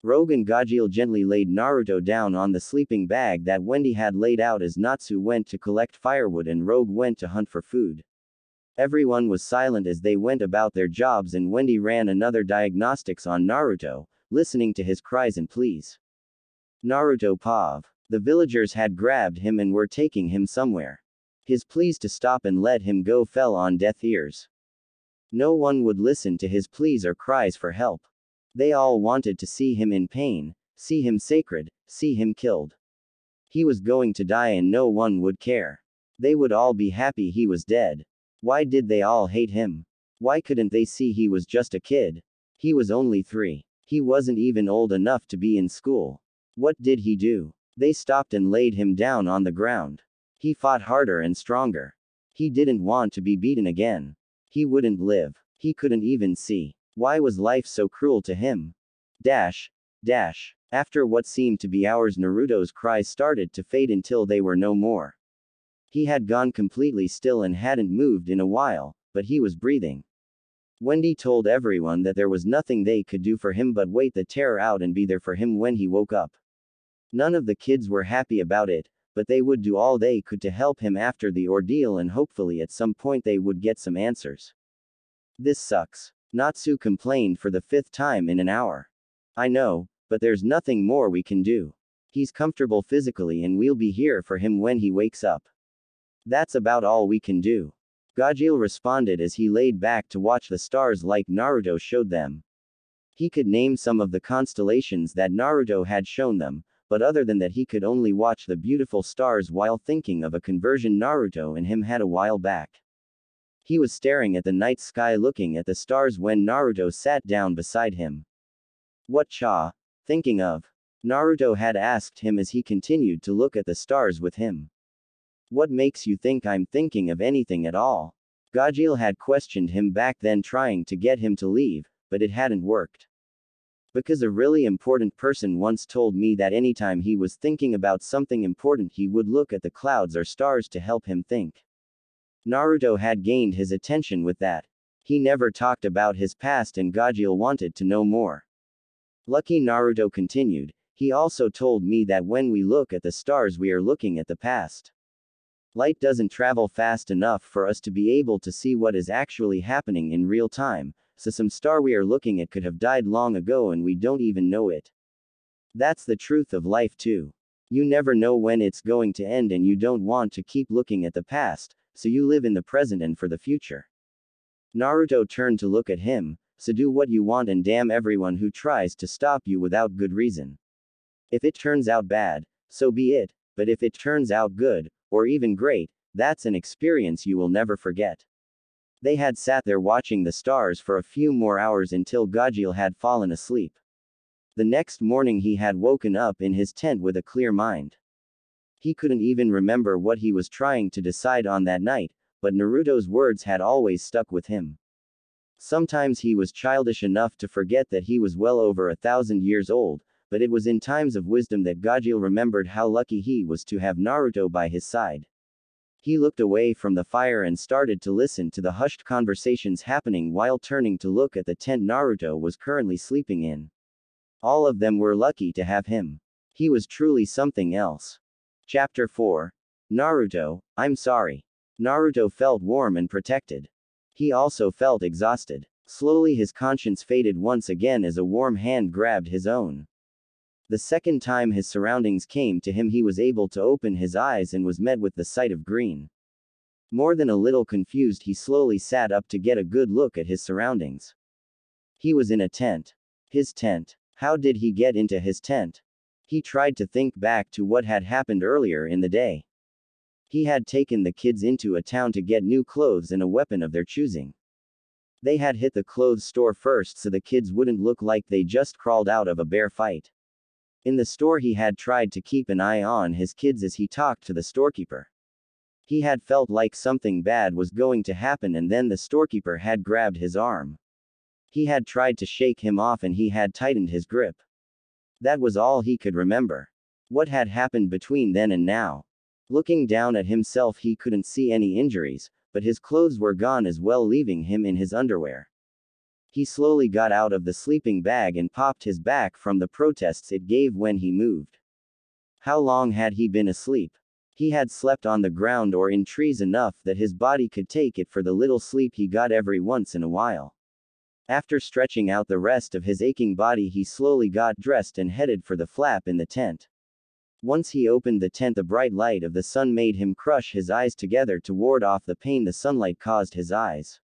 Rogue and Gajeel gently laid Naruto down on the sleeping bag that Wendy had laid out as Natsu went to collect firewood and Rogue went to hunt for food. Everyone was silent as they went about their jobs and Wendy ran another diagnostics on Naruto, listening to his cries and pleas. Naruto Pav. The villagers had grabbed him and were taking him somewhere. His pleas to stop and let him go fell on deaf ears. No one would listen to his pleas or cries for help. They all wanted to see him in pain, see him sacred, see him killed. He was going to die and no one would care. They would all be happy he was dead. Why did they all hate him? Why couldn't they see he was just a kid? He was only 3. He wasn't even old enough to be in school. What did he do? They stopped and laid him down on the ground. He fought harder and stronger. He didn't want to be beaten again. He wouldn't live. He couldn't even see. Why was life so cruel to him? Dash. Dash. After what seemed to be hours, Naruto's cries started to fade until they were no more. He had gone completely still and hadn't moved in a while, but he was breathing. Wendy told everyone that there was nothing they could do for him but wait the terror out and be there for him when he woke up. None of the kids were happy about it, but they would do all they could to help him after the ordeal and hopefully at some point they would get some answers. This sucks. Natsu complained for the 5th time in an hour. I know, but there's nothing more we can do. He's comfortable physically and we'll be here for him when he wakes up. That's about all we can do. Gajeel responded as he laid back to watch the stars like Naruto showed them. He could name some of the constellations that Naruto had shown them, but other than that he could only watch the beautiful stars while thinking of a conversion Naruto and him had a while back. He was staring at the night sky looking at the stars when Naruto sat down beside him. What cha? Thinking of? Naruto had asked him as he continued to look at the stars with him. What makes you think I'm thinking of anything at all? Gajeel had questioned him back then trying to get him to leave, but it hadn't worked. Because a really important person once told me that anytime he was thinking about something important he would look at the clouds or stars to help him think. Naruto had gained his attention with that. He never talked about his past and Gajeel wanted to know more. Lucky Naruto continued, he also told me that when we look at the stars we are looking at the past. Light doesn't travel fast enough for us to be able to see what is actually happening in real time, so some star we are looking at could have died long ago and we don't even know it. That's the truth of life too. You never know when it's going to end and you don't want to keep looking at the past, so you live in the present and for the future. Naruto turned to look at him, so do what you want and damn everyone who tries to stop you without good reason. If it turns out bad, so be it, but if it turns out good, or even great, that's an experience you will never forget. They had sat there watching the stars for a few more hours until Gajil had fallen asleep. The next morning he had woken up in his tent with a clear mind. He couldn't even remember what he was trying to decide on that night, but Naruto's words had always stuck with him. Sometimes he was childish enough to forget that he was well over 1,000 years old, but it was in times of wisdom that Gajil remembered how lucky he was to have Naruto by his side. He looked away from the fire and started to listen to the hushed conversations happening while turning to look at the tent Naruto was currently sleeping in. All of them were lucky to have him. He was truly something else. Chapter 4. Naruto, I'm sorry. Naruto felt warm and protected. He also felt exhausted. Slowly his conscience faded once again as a warm hand grabbed his own. The second time his surroundings came to him he was able to open his eyes and was met with the sight of green. More than a little confused he slowly sat up to get a good look at his surroundings. He was in a tent. His tent. How did he get into his tent? He tried to think back to what had happened earlier in the day. He had taken the kids into a town to get new clothes and a weapon of their choosing. They had hit the clothes store first so the kids wouldn't look like they just crawled out of a bear fight. In the store he had tried to keep an eye on his kids as he talked to the storekeeper. He had felt like something bad was going to happen and then the storekeeper had grabbed his arm. He had tried to shake him off and he had tightened his grip. That was all he could remember. What had happened between then and now? Looking down at himself he couldn't see any injuries, but his clothes were gone as well, leaving him in his underwear. He slowly got out of the sleeping bag and popped his back from the protests it gave when he moved. How long had he been asleep? He had slept on the ground or in trees enough that his body could take it for the little sleep he got every once in a while. After stretching out the rest of his aching body he slowly got dressed and headed for the flap in the tent. Once he opened the tent the bright light of the sun made him crush his eyes together to ward off the pain the sunlight caused his eyes.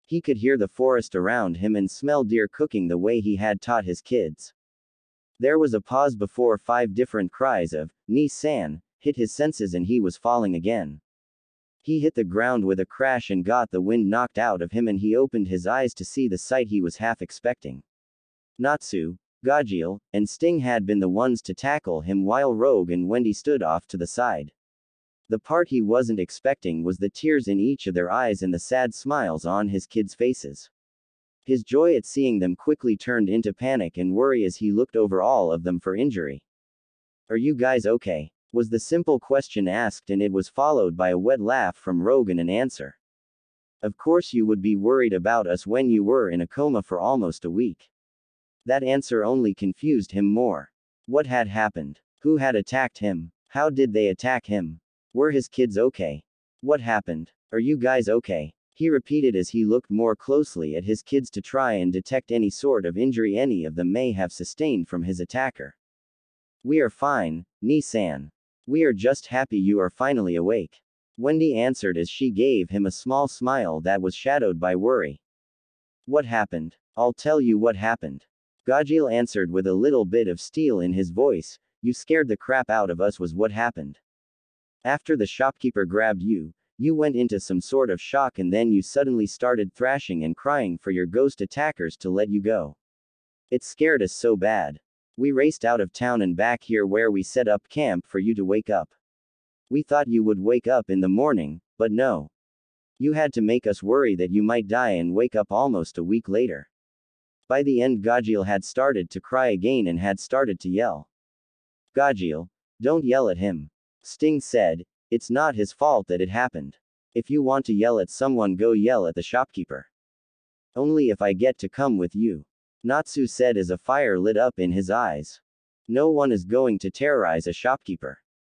He could hear the forest around him and smell deer cooking the way he had taught his kids. There was a pause before 5 different cries of, "Ni-san," hit his senses and he was falling again. He hit the ground with a crash and got the wind knocked out of him and he opened his eyes to see the sight he was half expecting. Natsu, Gajil, and Sting had been the ones to tackle him while Rogue and Wendy stood off to the side. The part he wasn't expecting was the tears in each of their eyes and the sad smiles on his kids' faces. His joy at seeing them quickly turned into panic and worry as he looked over all of them for injury. "Are you guys okay?" was the simple question asked, and it was followed by a wet laugh from Rogue and an answer. "Of course you would be worried about us when you were in a coma for almost a week." That answer only confused him more. What had happened? Who had attacked him? How did they attack him? Were his kids okay? What happened? "Are you guys okay?" he repeated as he looked more closely at his kids to try and detect any sort of injury any of them may have sustained from his attacker. "We are fine, Ni-san. We are just happy you are finally awake," Wendy answered as she gave him a small smile that was shadowed by worry. "What happened? I'll tell you what happened." Gajil answered with a little bit of steel in his voice. "You scared the crap out of us was what happened. After the shopkeeper grabbed you, you went into some sort of shock and then you suddenly started thrashing and crying for your ghost attackers to let you go. It scared us so bad. We raced out of town and back here where we set up camp for you to wake up. We thought you would wake up in the morning, but no. You had to make us worry that you might die and wake up almost a week later." By the end Gajil had started to cry again and had started to yell. "Gajil, don't yell at him," Sting said. "It's not his fault that it happened. If you want to yell at someone go yell at the shopkeeper." "Only if I get to come with you," Natsu said as a fire lit up in his eyes. "No one is going to terrorize a shopkeeper.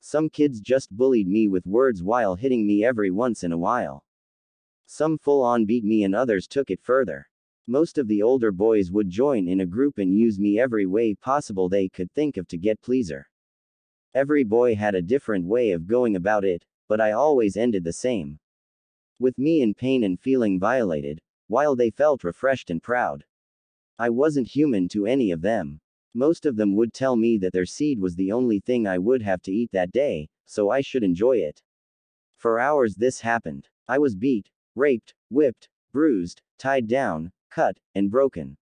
Some kids just bullied me with words while hitting me every once in a while. Some full on beat me and others took it further. Most of the older boys would join in a group and use me every way possible they could think of to get pleaser. Every boy had a different way of going about it, but I always ended the same. With me in pain and feeling violated, while they felt refreshed and proud. I wasn't human to any of them. Most of them would tell me that their seed was the only thing I would have to eat that day, so I should enjoy it. For hours this happened. I was beat, raped, whipped, bruised, tied down, cut, and broken.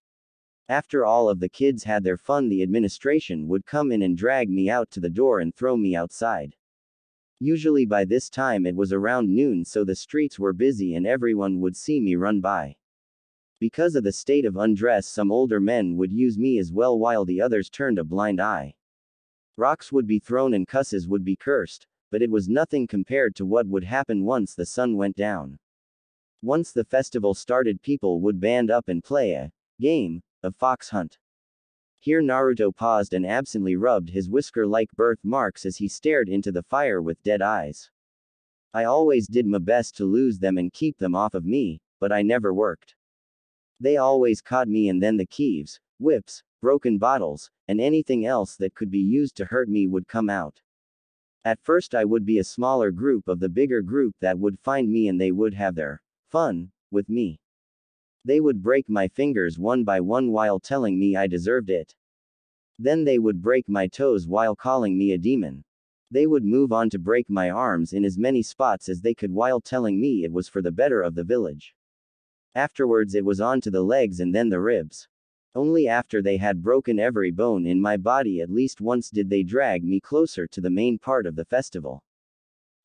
After all of the kids had their fun, the administration would come in and drag me out to the door and throw me outside. Usually by this time it was around noon, so the streets were busy and everyone would see me run by. Because of the state of undress, some older men would use me as well while the others turned a blind eye. Rocks would be thrown and cusses would be cursed, but it was nothing compared to what would happen once the sun went down. Once the festival started, people would band up and play a game of fox hunt. Here Naruto paused and absently rubbed his whisker-like birthmarks as he stared into the fire with dead eyes. I always did my best to lose them and keep them off of me, but I never worked. They always caught me, and then the keeves, whips, broken bottles, and anything else that could be used to hurt me would come out. At first I would be a smaller group of the bigger group that would find me, and they would have their fun with me. They would break my fingers one by one while telling me I deserved it. Then they would break my toes while calling me a demon. They would move on to break my arms in as many spots as they could while telling me it was for the better of the village. Afterwards it was on to the legs and then the ribs. Only after they had broken every bone in my body at least once did they drag me closer to the main part of the festival.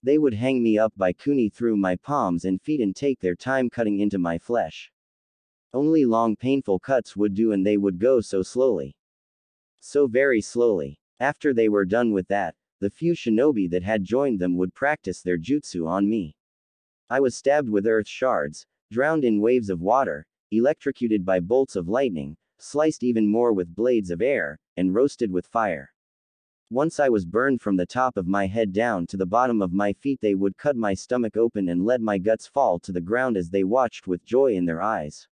They would hang me up by kuni through my palms and feet and take their time cutting into my flesh. Only long painful cuts would do, and they would go so slowly. So very slowly. After they were done with that, the few shinobi that had joined them would practice their jutsu on me. I was stabbed with earth shards, drowned in waves of water, electrocuted by bolts of lightning, sliced even more with blades of air, and roasted with fire. Once I was burned from the top of my head down to the bottom of my feet. They would cut my stomach open and let my guts fall to the ground as they watched with joy in their eyes.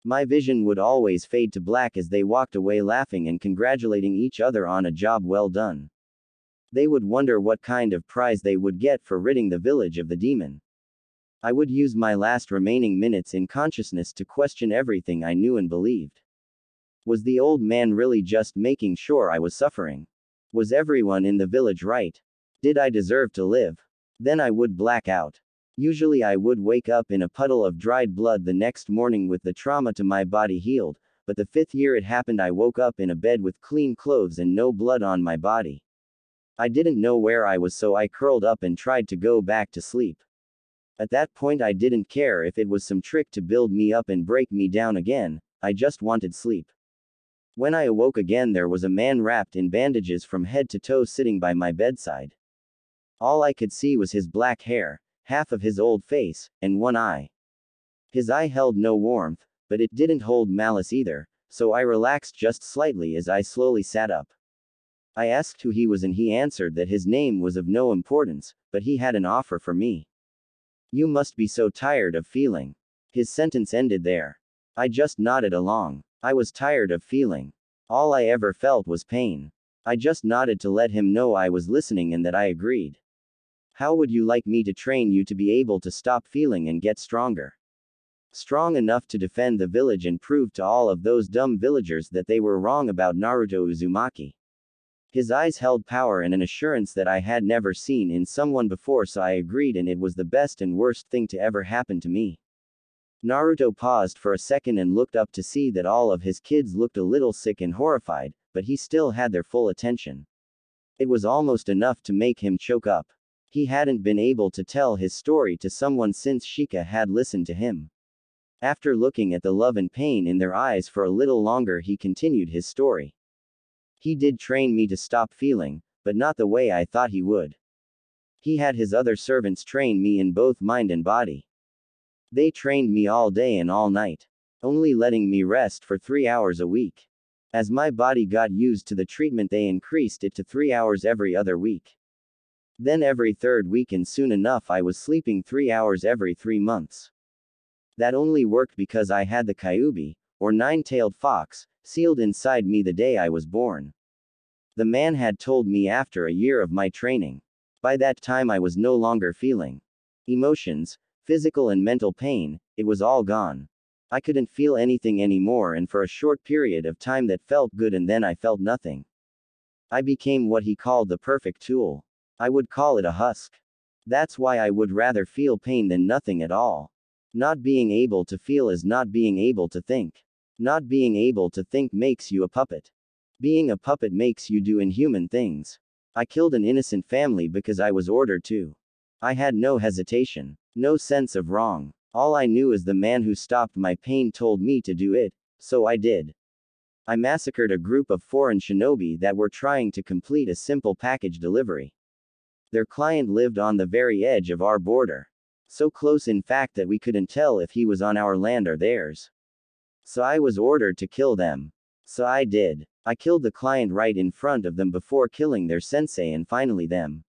My vision would always fade to black as they walked away laughing and congratulating each other on a job well done. They would wonder what kind of prize they would get for ridding the village of the demon. I would use my last remaining minutes in consciousness to question everything I knew and believed. Was the old man really just making sure I was suffering? Was everyone in the village right? Did I deserve to live? Then I would black out. Usually I would wake up in a puddle of dried blood the next morning with the trauma to my body healed, but the 5th year it happened I woke up in a bed with clean clothes and no blood on my body. I didn't know where I was, so I curled up and tried to go back to sleep. At that point I didn't care if it was some trick to build me up and break me down again, I just wanted sleep. When I awoke again there was a man wrapped in bandages from head to toe sitting by my bedside. All I could see was his black hair, half of his old face, and one eye. His eye held no warmth, but it didn't hold malice either, so I relaxed just slightly as I slowly sat up. I asked who he was and he answered that his name was of no importance, but he had an offer for me. You must be so tired of feeling. His sentence ended there. I just nodded along. I was tired of feeling. All I ever felt was pain. I just nodded to let him know I was listening and that I agreed. How would you like me to train you to be able to stop feeling and get stronger? Strong enough to defend the village and prove to all of those dumb villagers that they were wrong about Naruto Uzumaki. His eyes held power and an assurance that I had never seen in someone before, so I agreed, and it was the best and worst thing to ever happen to me. Naruto paused for a second and looked up to see that all of his kids looked a little sick and horrified, but he still had their full attention. It was almost enough to make him choke up. He hadn't been able to tell his story to someone since Shika had listened to him. After looking at the love and pain in their eyes for a little longer, he continued his story. He did train me to stop feeling, but not the way I thought he would. He had his other servants train me in both mind and body. They trained me all day and all night, only letting me rest for 3 hours a week. As my body got used to the treatment, they increased it to 3 hours every other week. Then every third week, and soon enough I was sleeping 3 hours every 3 months. That only worked because I had the Kyubi, or nine-tailed fox, sealed inside me the day I was born. The man had told me after a year of my training. By that time I was no longer feeling emotions, physical and mental pain, it was all gone. I couldn't feel anything anymore, and for a short period of time that felt good, and then I felt nothing. I became what he called the perfect tool. I would call it a husk. That's why I would rather feel pain than nothing at all. Not being able to feel is not being able to think. Not being able to think makes you a puppet. Being a puppet makes you do inhuman things. I killed an innocent family because I was ordered to. I had no hesitation, no sense of wrong. All I knew is the man who stopped my pain told me to do it, so I did. I massacred a group of foreign shinobi that were trying to complete a simple package delivery. Their client lived on the very edge of our border. So close, in fact, that we couldn't tell if he was on our land or theirs. So I was ordered to kill them. So I did. I killed the client right in front of them before killing their sensei and finally them.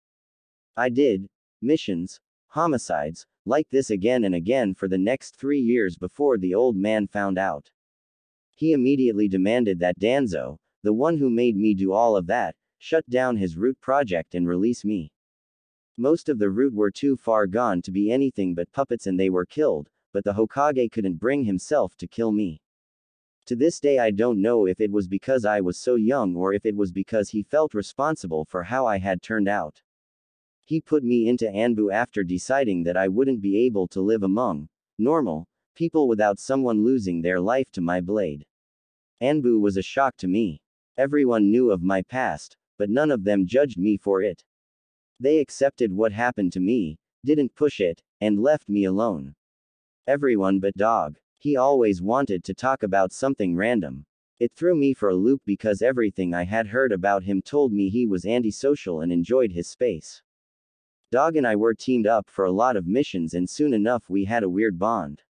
I did missions, homicides, like this again and again for the next 3 years before the old man found out. He immediately demanded that Danzo, the one who made me do all of that, shut down his root project and release me. Most of the root were too far gone to be anything but puppets and they were killed, but the Hokage couldn't bring himself to kill me. To this day I don't know if it was because I was so young or if it was because he felt responsible for how I had turned out. He put me into Anbu after deciding that I wouldn't be able to live among normal people without someone losing their life to my blade. Anbu was a shock to me. Everyone knew of my past, but none of them judged me for it. They accepted what happened to me, didn't push it, and left me alone. Everyone but Dog. He always wanted to talk about something random. It threw me for a loop because everything I had heard about him told me he was antisocial and enjoyed his space. Dog and I were teamed up for a lot of missions, and soon enough we had a weird bond.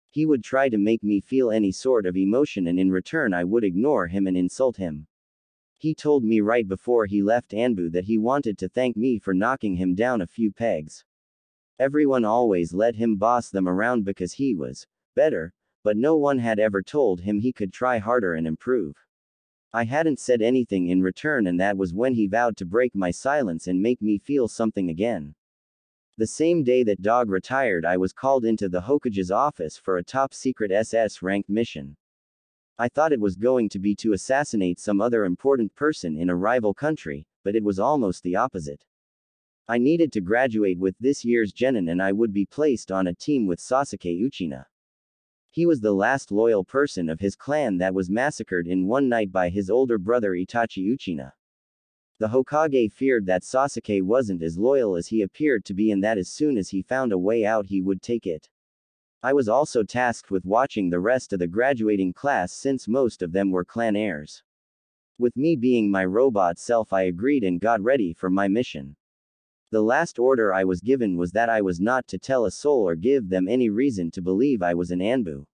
He would try to make me feel any sort of emotion, and in return I would ignore him and insult him. He told me right before he left Anbu that he wanted to thank me for knocking him down a few pegs. Everyone always let him boss them around because he was better, but no one had ever told him he could try harder and improve. I hadn't said anything in return, and that was when he vowed to break my silence and make me feel something again. The same day that Dog retired, I was called into the Hokage's office for a top-secret SS-ranked mission. I thought it was going to be to assassinate some other important person in a rival country, but it was almost the opposite. I needed to graduate with this year's Genin, and I would be placed on a team with Sasuke Uchina. He was the last loyal person of his clan that was massacred in one night by his older brother Itachi Uchina. The Hokage feared that Sasuke wasn't as loyal as he appeared to be, and that as soon as he found a way out he would take it. I was also tasked with watching the rest of the graduating class since most of them were clan heirs. With me being my robot self, I agreed and got ready for my mission. The last order I was given was that I was not to tell a soul or give them any reason to believe I was an Anbu.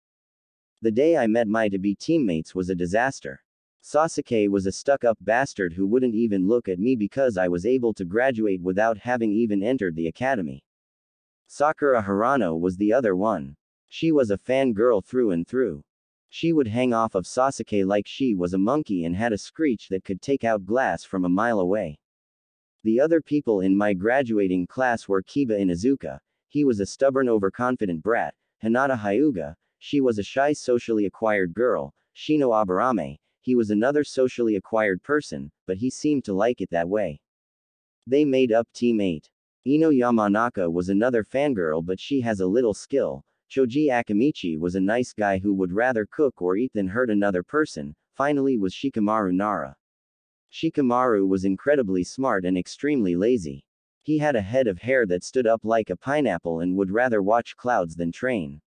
The day I met my to-be teammates was a disaster. Sasuke was a stuck-up bastard who wouldn't even look at me because I was able to graduate without having even entered the academy. Sakura Hirano was the other one. She was a fangirl through and through. She would hang off of Sasuke like she was a monkey and had a screech that could take out glass from a mile away. The other people in my graduating class were Kiba Inuzuka. He was a stubborn, overconfident brat. Hinata Hyuga. She was a shy, socially acquired girl. Shino Aburame. He was another socially acquired person, but he seemed to like it that way. They made up Team 8. Ino Yamanaka was another fangirl, but she has a little skill. Choji Akamichi was a nice guy who would rather cook or eat than hurt another person. Finally was Shikamaru Nara. Shikamaru was incredibly smart and extremely lazy. He had a head of hair that stood up like a pineapple and would rather watch clouds than train.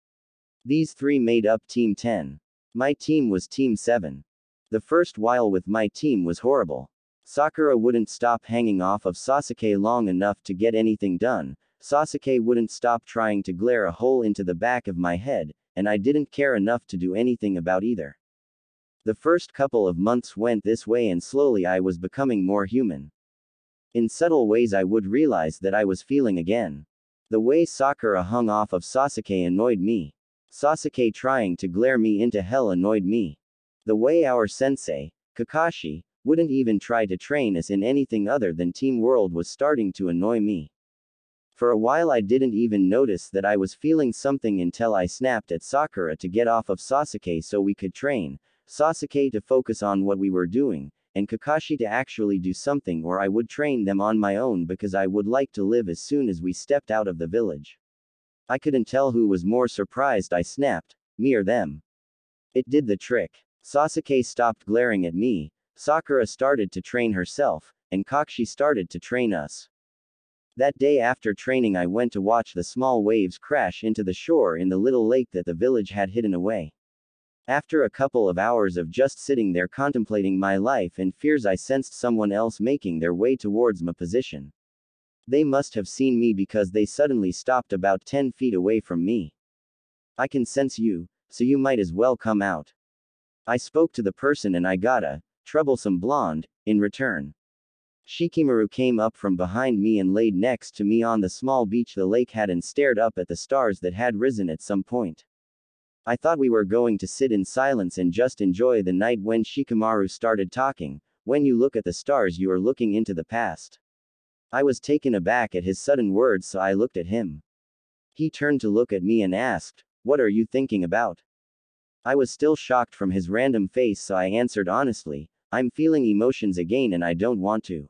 These three made up Team 10. My team was Team 7. The first while with my team was horrible. Sakura wouldn't stop hanging off of Sasuke long enough to get anything done. Sasuke wouldn't stop trying to glare a hole into the back of my head, and I didn't care enough to do anything about either. The first couple of months went this way, and slowly I was becoming more human. In subtle ways I would realize that I was feeling again. The way Sakura hung off of Sasuke annoyed me. Sasuke trying to glare me into hell annoyed me. The way our sensei, Kakashi, wouldn't even try to train us in anything other than Team World was starting to annoy me. For a while I didn't even notice that I was feeling something until I snapped at Sakura to get off of Sasuke so we could train, Sasuke to focus on what we were doing, and Kakashi to actually do something, or I would train them on my own because I would like to live as soon as we stepped out of the village. I couldn't tell who was more surprised I snapped, me or them. It did the trick. Sasuke stopped glaring at me, Sakura started to train herself, and Kakashi started to train us. That day after training I went to watch the small waves crash into the shore in the little lake that the village had hidden away. After a couple of hours of just sitting there contemplating my life and fears, I sensed someone else making their way towards my position. They must have seen me because they suddenly stopped about 10 feet away from me. I can sense you, so you might as well come out. I spoke to the person and I got a troublesome blonde in return. Shikamaru came up from behind me and laid next to me on the small beach the lake had and stared up at the stars that had risen at some point. I thought we were going to sit in silence and just enjoy the night when Shikamaru started talking. When you look at the stars, you are looking into the past. I was taken aback at his sudden words, so I looked at him. He turned to look at me and asked, "What are you thinking about?" I was still shocked from his random face, so I answered honestly, "I'm feeling emotions again and I don't want to."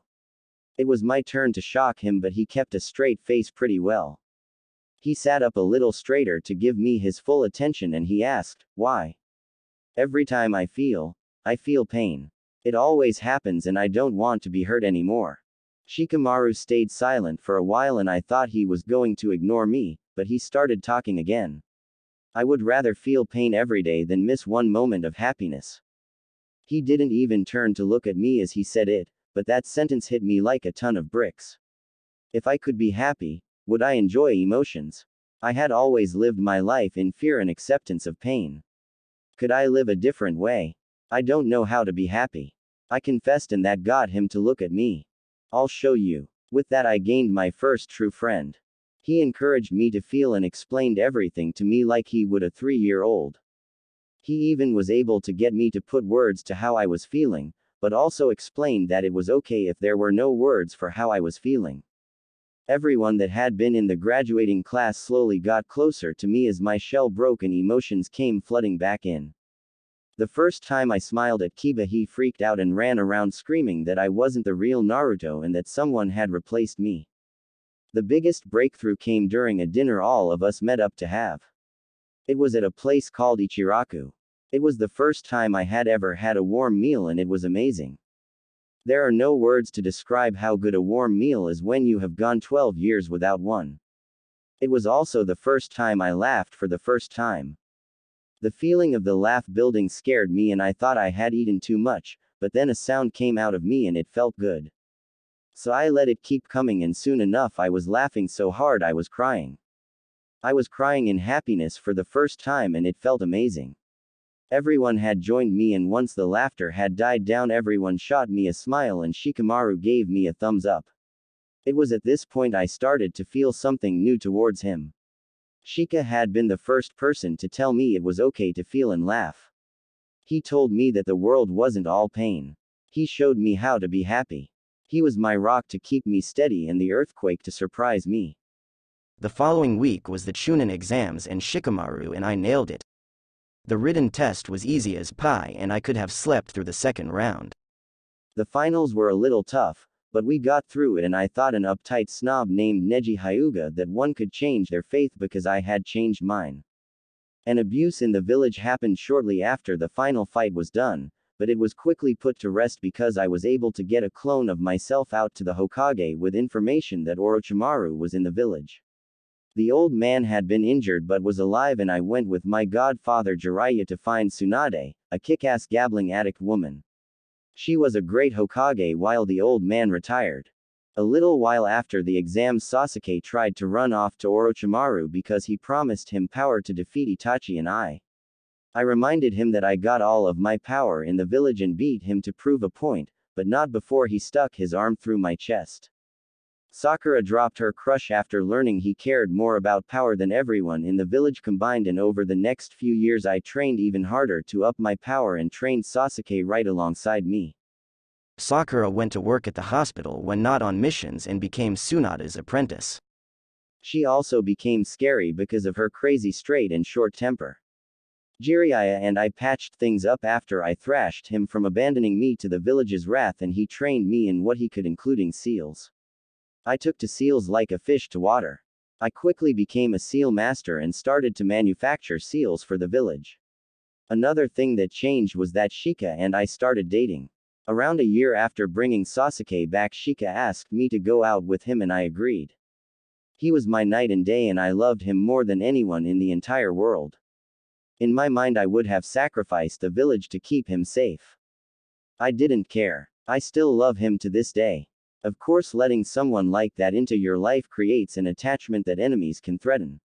It was my turn to shock him, but he kept a straight face pretty well. He sat up a little straighter to give me his full attention and he asked, "Why?" "Every time I feel pain. It always happens and I don't want to be hurt anymore." Shikamaru stayed silent for a while and I thought he was going to ignore me, but he started talking again. "I would rather feel pain every day than miss one moment of happiness." He didn't even turn to look at me as he said it, but that sentence hit me like a ton of bricks. If I could be happy, would I enjoy emotions? I had always lived my life in fear and acceptance of pain. Could I live a different way? I don't know how to be happy. I confessed and that got him to look at me. "I'll show you." With that I gained my first true friend. He encouraged me to feel and explained everything to me like he would a 3-year-old. He even was able to get me to put words to how I was feeling, but also explained that it was okay if there were no words for how I was feeling. Everyone that had been in the graduating class slowly got closer to me as my shell broke and emotions came flooding back in. The first time I smiled at Kiba, he freaked out and ran around screaming that I wasn't the real Naruto and that someone had replaced me. The biggest breakthrough came during a dinner all of us met up to have. It was at a place called Ichiraku. It was the first time I had ever had a warm meal and it was amazing. There are no words to describe how good a warm meal is when you have gone 12 years without one. It was also the first time I laughed for the first time. The feeling of the laugh building scared me and I thought I had eaten too much, but then a sound came out of me and it felt good. So I let it keep coming and soon enough I was laughing so hard I was crying. I was crying in happiness for the first time and it felt amazing. Everyone had joined me and once the laughter had died down everyone shot me a smile and Shikamaru gave me a thumbs up. It was at this point I started to feel something new towards him. Shika had been the first person to tell me it was okay to feel and laugh. He told me that the world wasn't all pain. He showed me how to be happy. He was my rock to keep me steady and the earthquake to surprise me. The following week was the Chunin exams and Shikamaru and I nailed it. The written test was easy as pie and I could have slept through the second round. The finals were a little tough, but we got through it and I thought an uptight snob named Neji Hyuga that one could change their faith because I had changed mine. An abuse in the village happened shortly after the final fight was done, but it was quickly put to rest because I was able to get a clone of myself out to the Hokage with information that Orochimaru was in the village. The old man had been injured but was alive and I went with my godfather Jiraiya to find Tsunade, a kick-ass gabbling addict woman. She was a great Hokage while the old man retired. A little while after the exams Sasuke tried to run off to Orochimaru because he promised him power to defeat Itachi and I reminded him that I got all of my power in the village and beat him to prove a point, but not before he stuck his arm through my chest. Sakura dropped her crush after learning he cared more about power than everyone in the village combined, and over the next few years I trained even harder to up my power and trained Sasuke right alongside me. Sakura went to work at the hospital when not on missions and became Tsunada's apprentice. She also became scary because of her crazy straight and short temper. Jiraiya and I patched things up after I thrashed him from abandoning me to the village's wrath, and he trained me in what he could, including seals. I took to seals like a fish to water. I quickly became a seal master and started to manufacture seals for the village. Another thing that changed was that Shika and I started dating. Around a year after bringing Sasuke back, Shika asked me to go out with him and I agreed. He was my night and day and I loved him more than anyone in the entire world. In my mind I would have sacrificed the village to keep him safe. I didn't care. I still love him to this day. Of course, letting someone like that into your life creates an attachment that enemies can threaten.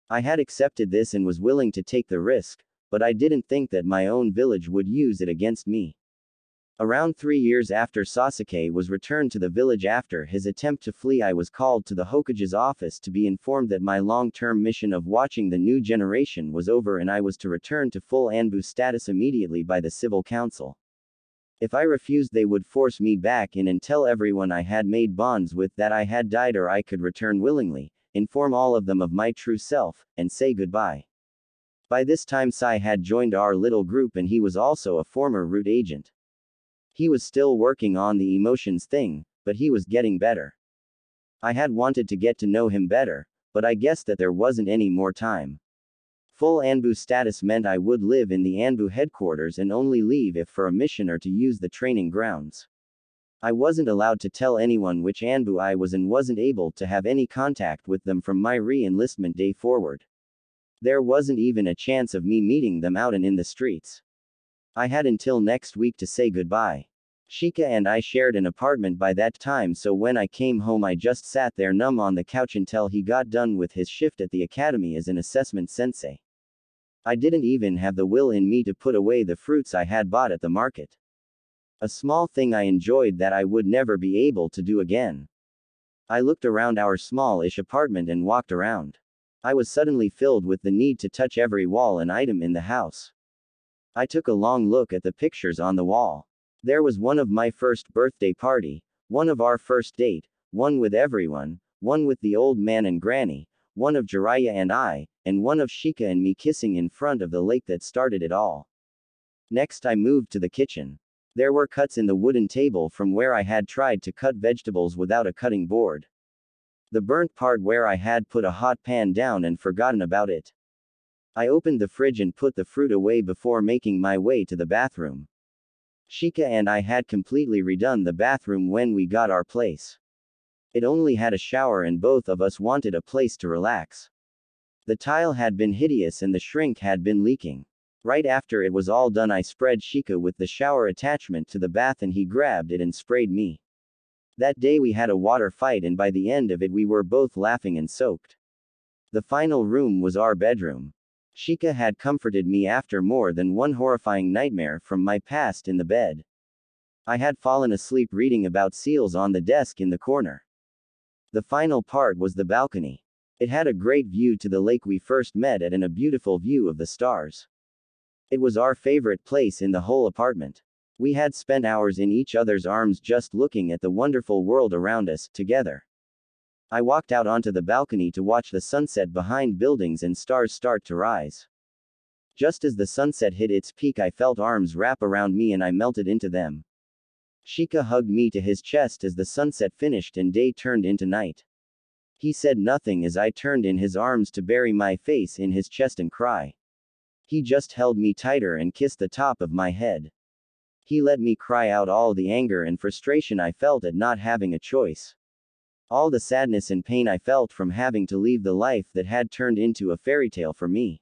I had accepted this and was willing to take the risk, but I didn't think that my own village would use it against me. Around 3 years after Sasuke was returned to the village after his attempt to flee, I was called to the Hokage's office to be informed that my long-term mission of watching the new generation was over and I was to return to full Anbu status immediately by the civil council. If I refused, they would force me back in and tell everyone I had made bonds with that I had died, or I could return willingly, inform all of them of my true self, and say goodbye. By this time Sai had joined our little group and he was also a former root agent. He was still working on the emotions thing, but he was getting better. I had wanted to get to know him better, but I guessed that there wasn't any more time. Full Anbu status meant I would live in the Anbu headquarters and only leave if for a mission or to use the training grounds. I wasn't allowed to tell anyone which Anbu I was and wasn't able to have any contact with them from my re-enlistment day forward. There wasn't even a chance of me meeting them out and in the streets. I had until next week to say goodbye. Shika and I shared an apartment by that time, so when I came home I just sat there numb on the couch until he got done with his shift at the academy as an assessment sensei. I didn't even have the will in me to put away the fruits I had bought at the market. A small thing I enjoyed that I would never be able to do again. I looked around our small-ish apartment and walked around. I was suddenly filled with the need to touch every wall and item in the house. I took a long look at the pictures on the wall. There was one of my first birthday party, one of our first date, one with everyone, one with the old man and granny, one of Jiraiya and I, and one of Shika and me kissing in front of the lake that started it all. Next I moved to the kitchen. There were cuts in the wooden table from where I had tried to cut vegetables without a cutting board. The burnt part where I had put a hot pan down and forgotten about it. I opened the fridge and put the fruit away before making my way to the bathroom. Shika and I had completely redone the bathroom when we got our place. It only had a shower and both of us wanted a place to relax. The tile had been hideous and the shrink had been leaking. Right after it was all done I spread Shika with the shower attachment to the bath and he grabbed it and sprayed me. That day we had a water fight and by the end of it we were both laughing and soaked. The final room was our bedroom. Shika had comforted me after more than one horrifying nightmare from my past in the bed. I had fallen asleep reading about seals on the desk in the corner. The final part was the balcony. It had a great view to the lake we first met at and a beautiful view of the stars. It was our favorite place in the whole apartment. We had spent hours in each other's arms just looking at the wonderful world around us, together. I walked out onto the balcony to watch the sunset behind buildings and stars start to rise. Just as the sunset hit its peak I felt arms wrap around me and I melted into them. Shika hugged me to his chest as the sunset finished and day turned into night. He said nothing as I turned in his arms to bury my face in his chest and cry. He just held me tighter and kissed the top of my head. He let me cry out all the anger and frustration I felt at not having a choice. All the sadness and pain I felt from having to leave the life that had turned into a fairy tale for me.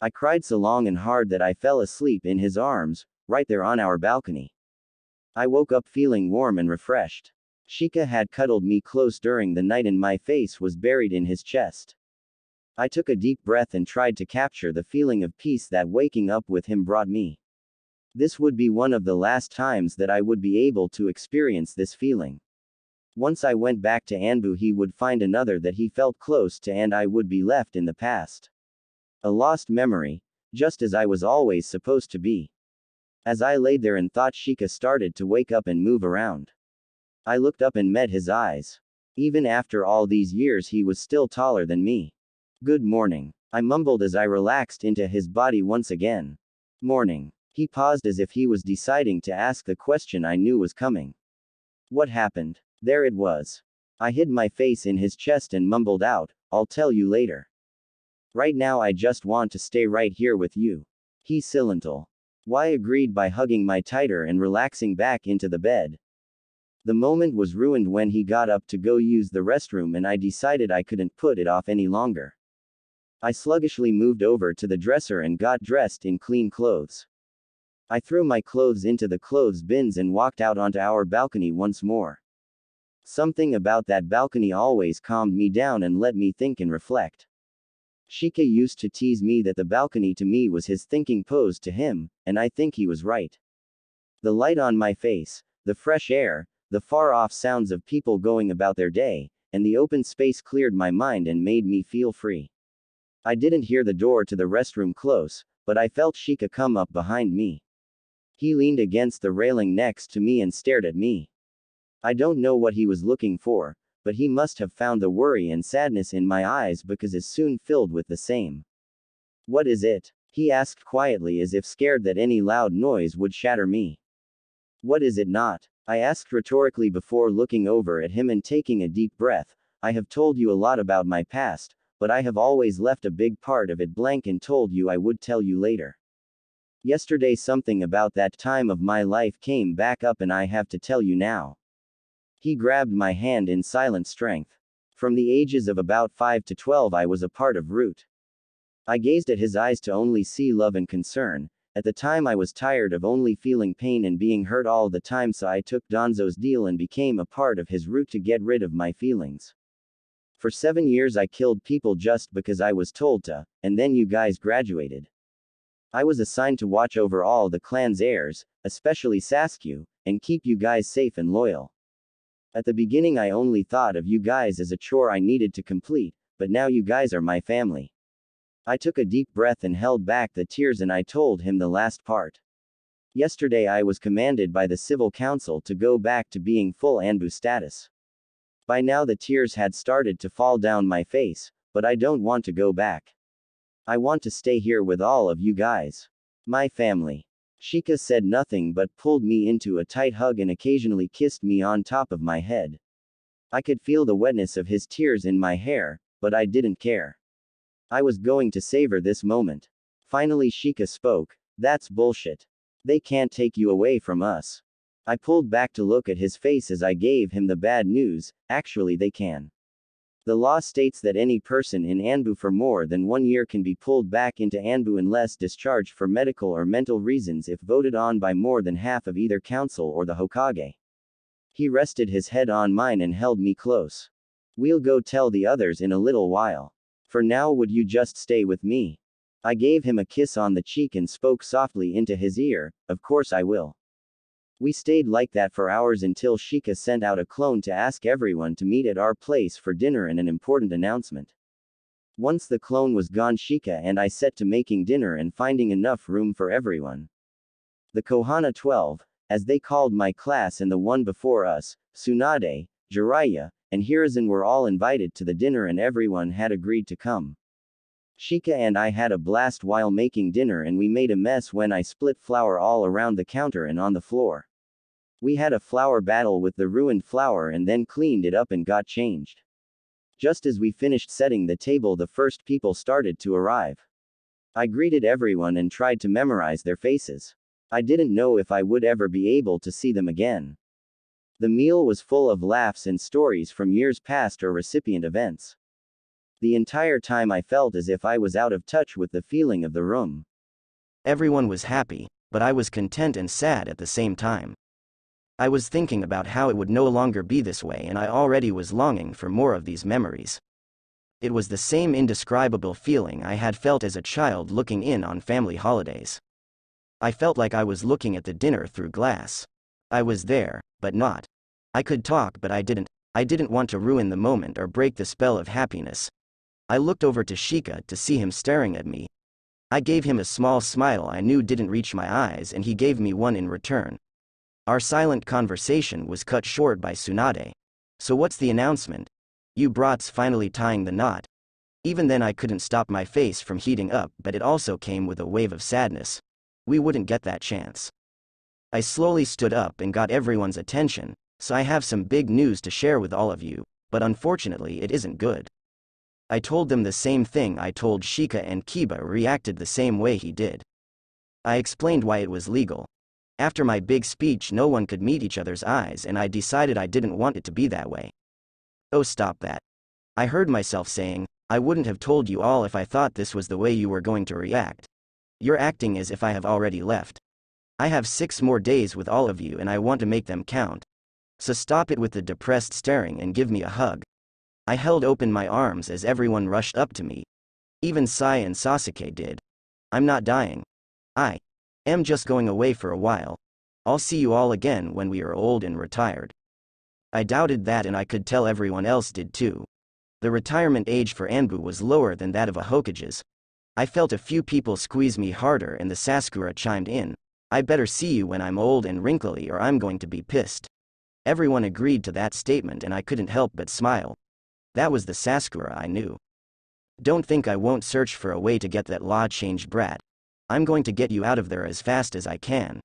I cried so long and hard that I fell asleep in his arms, right there on our balcony. I woke up feeling warm and refreshed. Shika had cuddled me close during the night and my face was buried in his chest. I took a deep breath and tried to capture the feeling of peace that waking up with him brought me. This would be one of the last times that I would be able to experience this feeling. Once I went back to Anbu, he would find another that he felt close to, and I would be left in the past. A lost memory, just as I was always supposed to be. As I lay there and thought, Shika started to wake up and move around. I looked up and met his eyes. Even after all these years, he was still taller than me. Good morning, I mumbled as I relaxed into his body once again. Morning. He paused as if he was deciding to ask the question I knew was coming. What happened? There it was. I hid my face in his chest and mumbled out, I'll tell you later. Right now I just want to stay right here with you. He silental. Why agreed by hugging my tighter and relaxing back into the bed. The moment was ruined when he got up to go use the restroom, and I decided I couldn't put it off any longer. I sluggishly moved over to the dresser and got dressed in clean clothes. I threw my clothes into the clothes bins and walked out onto our balcony once more. Something about that balcony always calmed me down and let me think and reflect. Shika used to tease me that the balcony to me was his thinking pose to him, and I think he was right. The light on my face, the fresh air, the far-off sounds of people going about their day, and the open space cleared my mind and made me feel free. I didn't hear the door to the restroom close, but I felt Shika come up behind me. He leaned against the railing next to me and stared at me. I don't know what he was looking for, but he must have found the worry and sadness in my eyes, because it's soon filled with the same. What is it? He asked quietly, as if scared that any loud noise would shatter me. What is it not? I asked rhetorically before looking over at him and taking a deep breath. I have told you a lot about my past, but I have always left a big part of it blank and told you I would tell you later. Yesterday something about that time of my life came back up and I have to tell you now. He grabbed my hand in silent strength. From the ages of about 5 to 12 I was a part of Root. I gazed at his eyes to only see love and concern. At the time I was tired of only feeling pain and being hurt all the time, so I took Donzo's deal and became a part of his Root to get rid of my feelings. For 7 years I killed people just because I was told to, and then you guys graduated. I was assigned to watch over all the clan's heirs, especially Saskew, and keep you guys safe and loyal. At the beginning I only thought of you guys as a chore I needed to complete, but now you guys are my family. I took a deep breath and held back the tears and I told him the last part. Yesterday I was commanded by the Civil Council to go back to being full Anbu status. By now the tears had started to fall down my face, but I don't want to go back. I want to stay here with all of you guys. My family. Shika said nothing but pulled me into a tight hug and occasionally kissed me on top of my head. I could feel the wetness of his tears in my hair, but I didn't care. I was going to savor this moment. Finally Shika spoke. That's bullshit. They can't take you away from us. I pulled back to look at his face as I gave him the bad news. Actually they can. The law states that any person in Anbu for more than 1 year can be pulled back into Anbu unless discharged for medical or mental reasons if voted on by more than half of either council or the Hokage. He rested his head on mine and held me close. We'll go tell the others in a little while. For now, would you just stay with me? I gave him a kiss on the cheek and spoke softly into his ear, of course I will. We stayed like that for hours until Shika sent out a clone to ask everyone to meet at our place for dinner and an important announcement. Once the clone was gone, Shika and I set to making dinner and finding enough room for everyone. The Kohana 12, as they called my class, and the one before us, Tsunade, Jiraiya, and Hiruzen were all invited to the dinner and everyone had agreed to come. Shika and I had a blast while making dinner and we made a mess when I split flour all around the counter and on the floor. We had a flour battle with the ruined flour and then cleaned it up and got changed. Just as we finished setting the table, the first people started to arrive. I greeted everyone and tried to memorize their faces. I didn't know if I would ever be able to see them again. The meal was full of laughs and stories from years past or recipient events. The entire time I felt as if I was out of touch with the feeling of the room. Everyone was happy, but I was content and sad at the same time. I was thinking about how it would no longer be this way, and I already was longing for more of these memories. It was the same indescribable feeling I had felt as a child looking in on family holidays. I felt like I was looking at the dinner through glass. I was there, but not. I could talk, but I didn't. I didn't want to ruin the moment or break the spell of happiness. I looked over to Shika to see him staring at me. I gave him a small smile I knew didn't reach my eyes, and he gave me one in return. Our silent conversation was cut short by Tsunade. So what's the announcement? You brats finally tying the knot. Even then I couldn't stop my face from heating up, but it also came with a wave of sadness. We wouldn't get that chance. I slowly stood up and got everyone's attention, so I have some big news to share with all of you, but unfortunately it isn't good. I told them the same thing I told Shika, and Kiba reacted the same way he did. I explained why it was legal. After my big speech, no one could meet each other's eyes, and I decided I didn't want it to be that way. Oh, stop that. I heard myself saying, I wouldn't have told you all if I thought this was the way you were going to react. You're acting as if I have already left. I have 6 more days with all of you, and I want to make them count. So stop it with the depressed staring and give me a hug. I held open my arms as everyone rushed up to me. Even Sai and Sasuke did. I'm not dying. I am just going away for a while. I'll see you all again when we are old and retired. I doubted that, and I could tell everyone else did too. The retirement age for Anbu was lower than that of a Hokage's. I felt a few people squeeze me harder, and the Sasakura chimed in. I better see you when I'm old and wrinkly, or I'm going to be pissed. Everyone agreed to that statement, and I couldn't help but smile. That was the Sasakura I knew. Don't think I won't search for a way to get that law-changed brat. I'm going to get you out of there as fast as I can.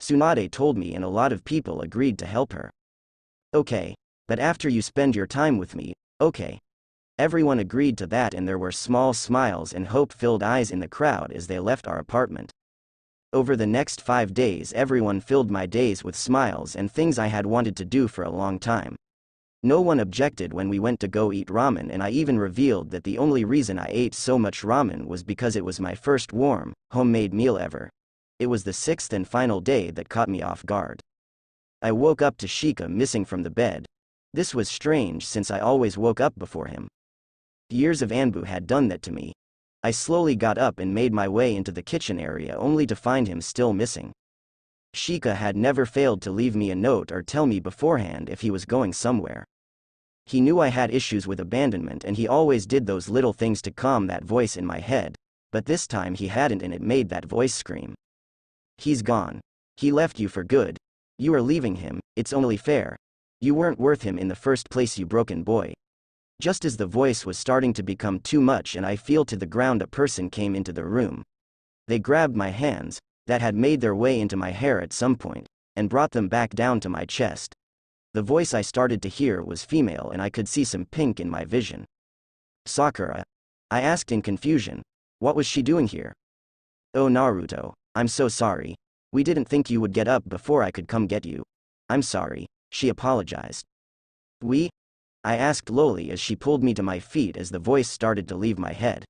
Tsunade told me, and a lot of people agreed to help her. Okay. But after you spend your time with me, okay. Everyone agreed to that, and there were small smiles and hope-filled eyes in the crowd as they left our apartment. Over the next 5 days, everyone filled my days with smiles and things I had wanted to do for a long time. No one objected when we went to go eat ramen, and I even revealed that the only reason I ate so much ramen was because it was my first warm, homemade meal ever. It was the 6th and final day that caught me off guard. I woke up to Shika missing from the bed. This was strange, since I always woke up before him. Years of Anbu had done that to me. I slowly got up and made my way into the kitchen area, only to find him still missing. Shika had never failed to leave me a note or tell me beforehand if he was going somewhere. He knew I had issues with abandonment, and he always did those little things to calm that voice in my head, but this time he hadn't, and it made that voice scream. He's gone. He left you for good. You are leaving him, it's only fair. You weren't worth him in the first place, you broken boy. Just as the voice was starting to become too much and I fell to the ground, a person came into the room. They grabbed my hands, that had made their way into my hair at some point, and brought them back down to my chest. The voice I started to hear was female, and I could see some pink in my vision. Sakura? I asked in confusion. What was she doing here? Oh, Naruto, I'm so sorry. We didn't think you would get up before I could come get you. I'm sorry, she apologized. We? I asked lowly as she pulled me to my feet as the voice started to leave my head.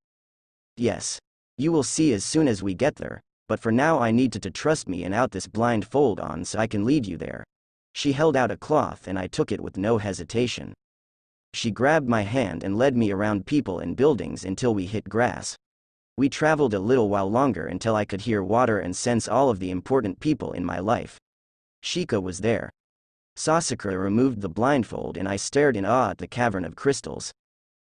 Yes. You will see as soon as we get there, but for now I need to trust me and out this blindfold on so I can lead you there. She held out a cloth, and I took it with no hesitation. She grabbed my hand and led me around people and buildings until we hit grass. We traveled a little while longer until I could hear water and sense all of the important people in my life. Shika was there. Sasakura removed the blindfold, and I stared in awe at the cavern of crystals.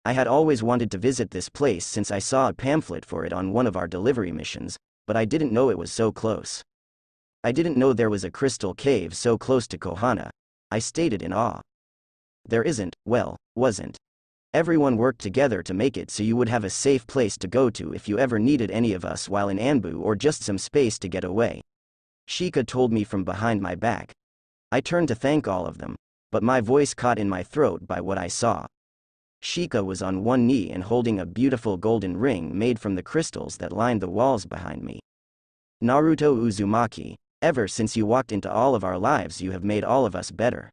I had always wanted to visit this place since I saw a pamphlet for it on one of our delivery missions, but I didn't know it was so close. I didn't know there was a crystal cave so close to Konoha. I stated in awe. There isn't, well, wasn't. Everyone worked together to make it so you would have a safe place to go to if you ever needed any of us while in Anbu, or just some space to get away. Shika told me from behind my back. I turned to thank all of them, but my voice caught in my throat by what I saw. Shika was on one knee and holding a beautiful golden ring made from the crystals that lined the walls behind me. Naruto Uzumaki, ever since you walked into all of our lives, you have made all of us better.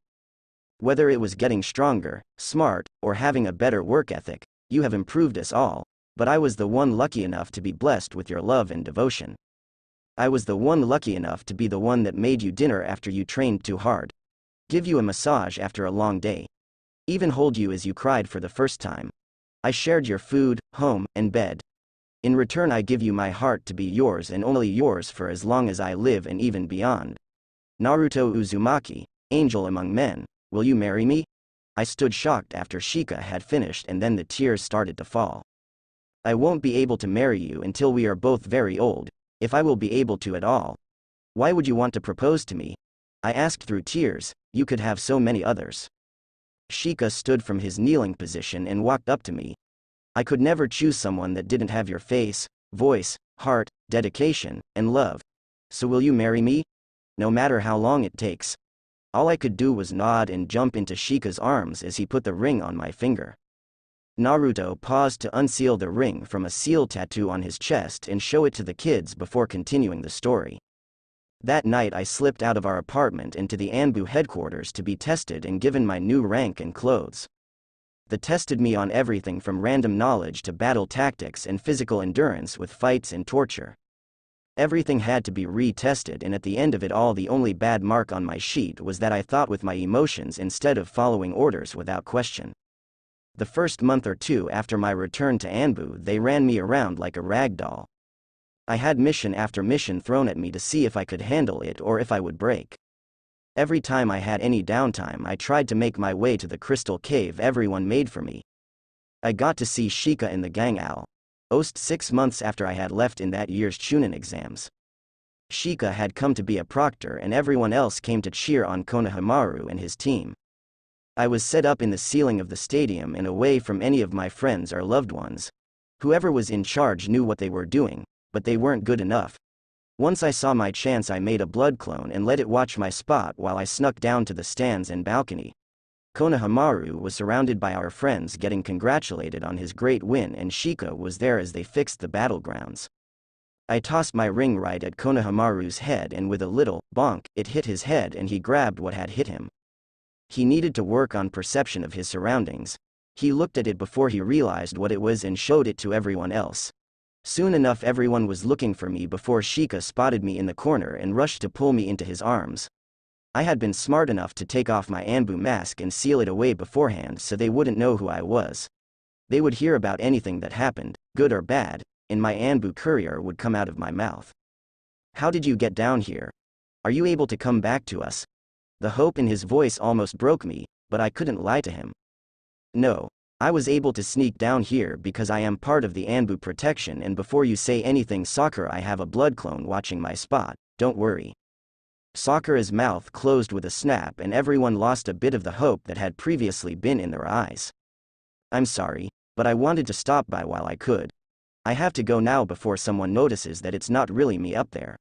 Whether it was getting stronger, smart, or having a better work ethic, you have improved us all, but I was the one lucky enough to be blessed with your love and devotion. I was the one lucky enough to be the one that made you dinner after you trained too hard. Give you a massage after a long day. Even hold you as you cried for the first time. I shared your food, home, and bed. In return I give you my heart to be yours and only yours for as long as I live and even beyond. Naruto Uzumaki, angel among men, will you marry me? I stood shocked after Shika had finished and then the tears started to fall. I won't be able to marry you until we are both very old, if I will be able to at all. Why would you want to propose to me? I asked through tears, you could have so many others. Shika stood from his kneeling position and walked up to me. I could never choose someone that didn't have your face, voice, heart, dedication, and love. So will you marry me? No matter how long it takes. All I could do was nod and jump into Shika's arms as he put the ring on my finger. Naruto paused to unseal the ring from a seal tattoo on his chest and show it to the kids before continuing the story. That night I slipped out of our apartment into the Anbu headquarters to be tested and given my new rank and clothes. They tested me on everything from random knowledge to battle tactics and physical endurance with fights and torture. Everything had to be retested, and at the end of it all the only bad mark on my sheet was that I thought with my emotions instead of following orders without question. The first month or two after my return to Anbu they ran me around like a rag doll. I had mission after mission thrown at me to see if I could handle it or if I would break. Every time I had any downtime I tried to make my way to the crystal cave everyone made for me. I got to see Shika in the gang almost 6 months after I had left in that year's Chunin exams. Shika had come to be a proctor and everyone else came to cheer on Konohamaru and his team. I was set up in the ceiling of the stadium and away from any of my friends or loved ones. Whoever was in charge knew what they were doing, but they weren't good enough. Once I saw my chance I made a blood clone and let it watch my spot while I snuck down to the stands and balcony. Konohamaru was surrounded by our friends getting congratulated on his great win and Shika was there as they fixed the battlegrounds. I tossed my ring right at Konohamaru's head and with a little bonk it hit his head and he grabbed what had hit him. He needed to work on perception of his surroundings. He looked at it before he realized what it was and showed it to everyone else. Soon enough everyone was looking for me before Shika spotted me in the corner and rushed to pull me into his arms. I had been smart enough to take off my Anbu mask and seal it away beforehand so they wouldn't know who I was. They would hear about anything that happened, good or bad, and my Anbu courier would come out of my mouth. How did you get down here? Are you able to come back to us? The hope in his voice almost broke me, but I couldn't lie to him. No, I was able to sneak down here because I am part of the Anbu protection and before you say anything Sakura I have a blood clone watching my spot, don't worry. Sakura's mouth closed with a snap and everyone lost a bit of the hope that had previously been in their eyes. I'm sorry, but I wanted to stop by while I could. I have to go now before someone notices that it's not really me up there.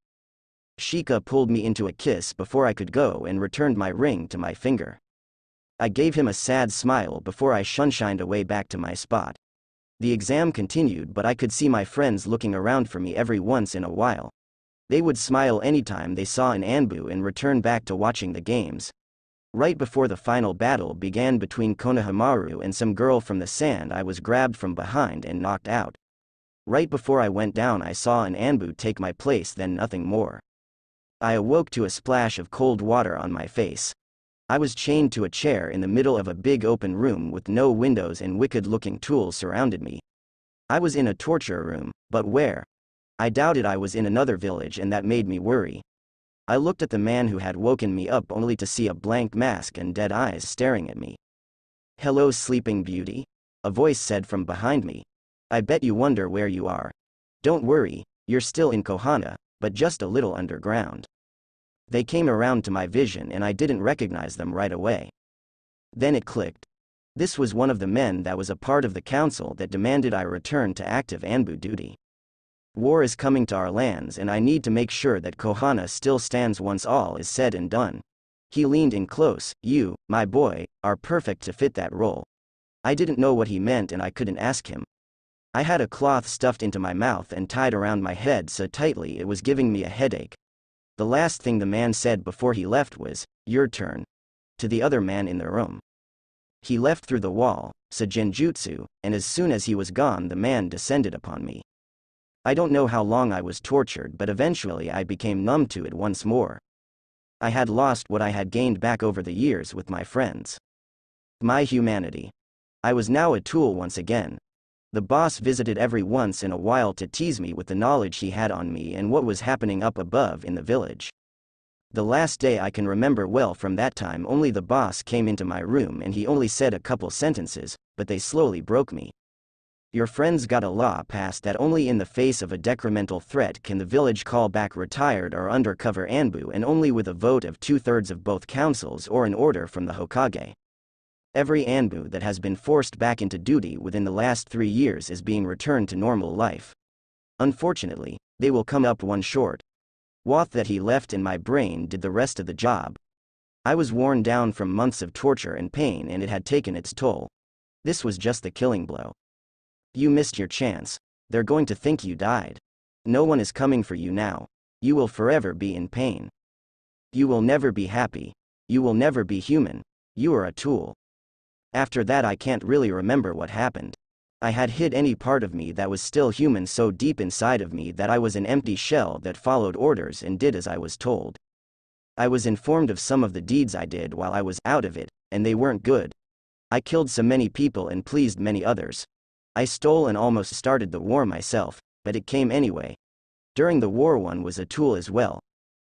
Shika pulled me into a kiss before I could go and returned my ring to my finger. I gave him a sad smile before I shunshined away back to my spot. The exam continued but I could see my friends looking around for me every once in a while. They would smile anytime they saw an Anbu and return back to watching the games. Right before the final battle began between Konohamaru and some girl from the sand I was grabbed from behind and knocked out. Right before I went down I saw an Anbu take my place then nothing more. I awoke to a splash of cold water on my face. I was chained to a chair in the middle of a big open room with no windows and wicked-looking tools surrounded me. I was in a torture room, but where? I doubted I was in another village and that made me worry. I looked at the man who had woken me up only to see a blank mask and dead eyes staring at me. Hello sleeping beauty? A voice said from behind me. I bet you wonder where you are. Don't worry, you're still in Konoha, but just a little underground. They came around to my vision and I didn't recognize them right away. Then it clicked. This was one of the men that was a part of the council that demanded I return to active Anbu duty. War is coming to our lands and I need to make sure that Konoha still stands once all is said and done. He leaned in close. You, my boy, are perfect to fit that role. I didn't know what he meant and I couldn't ask him. I had a cloth stuffed into my mouth and tied around my head so tightly it was giving me a headache. The last thing the man said before he left was, "Your turn," to the other man in the room. He left through the wall, Genjutsu, and as soon as he was gone the man descended upon me. I don't know how long I was tortured but eventually I became numb to it once more. I had lost what I had gained back over the years with my friends. My humanity. I was now a tool once again. The boss visited every once in a while to tease me with the knowledge he had on me and what was happening up above in the village. The last day I can remember well from that time, only the boss came into my room and he only said a couple sentences, but they slowly broke me. Your friends got a law passed that only in the face of a decremental threat can the village call back retired or undercover Anbu, and only with a vote of 2/3 of both councils or an order from the Hokage. Every Anbu that has been forced back into duty within the last 3 years is being returned to normal life. Unfortunately, they will come up one short. What that he left in my brain did the rest of the job. I was worn down from months of torture and pain, and it had taken its toll. This was just the killing blow. You missed your chance. They're going to think you died. No one is coming for you now. You will forever be in pain. You will never be happy. You will never be human. You are a tool. After that I can't really remember what happened. I had hid any part of me that was still human so deep inside of me that I was an empty shell that followed orders and did as I was told. I was informed of some of the deeds I did while I was out of it, and they weren't good. I killed so many people and pleased many others. I stole and almost started the war myself, but it came anyway. During the war one was a tool as well.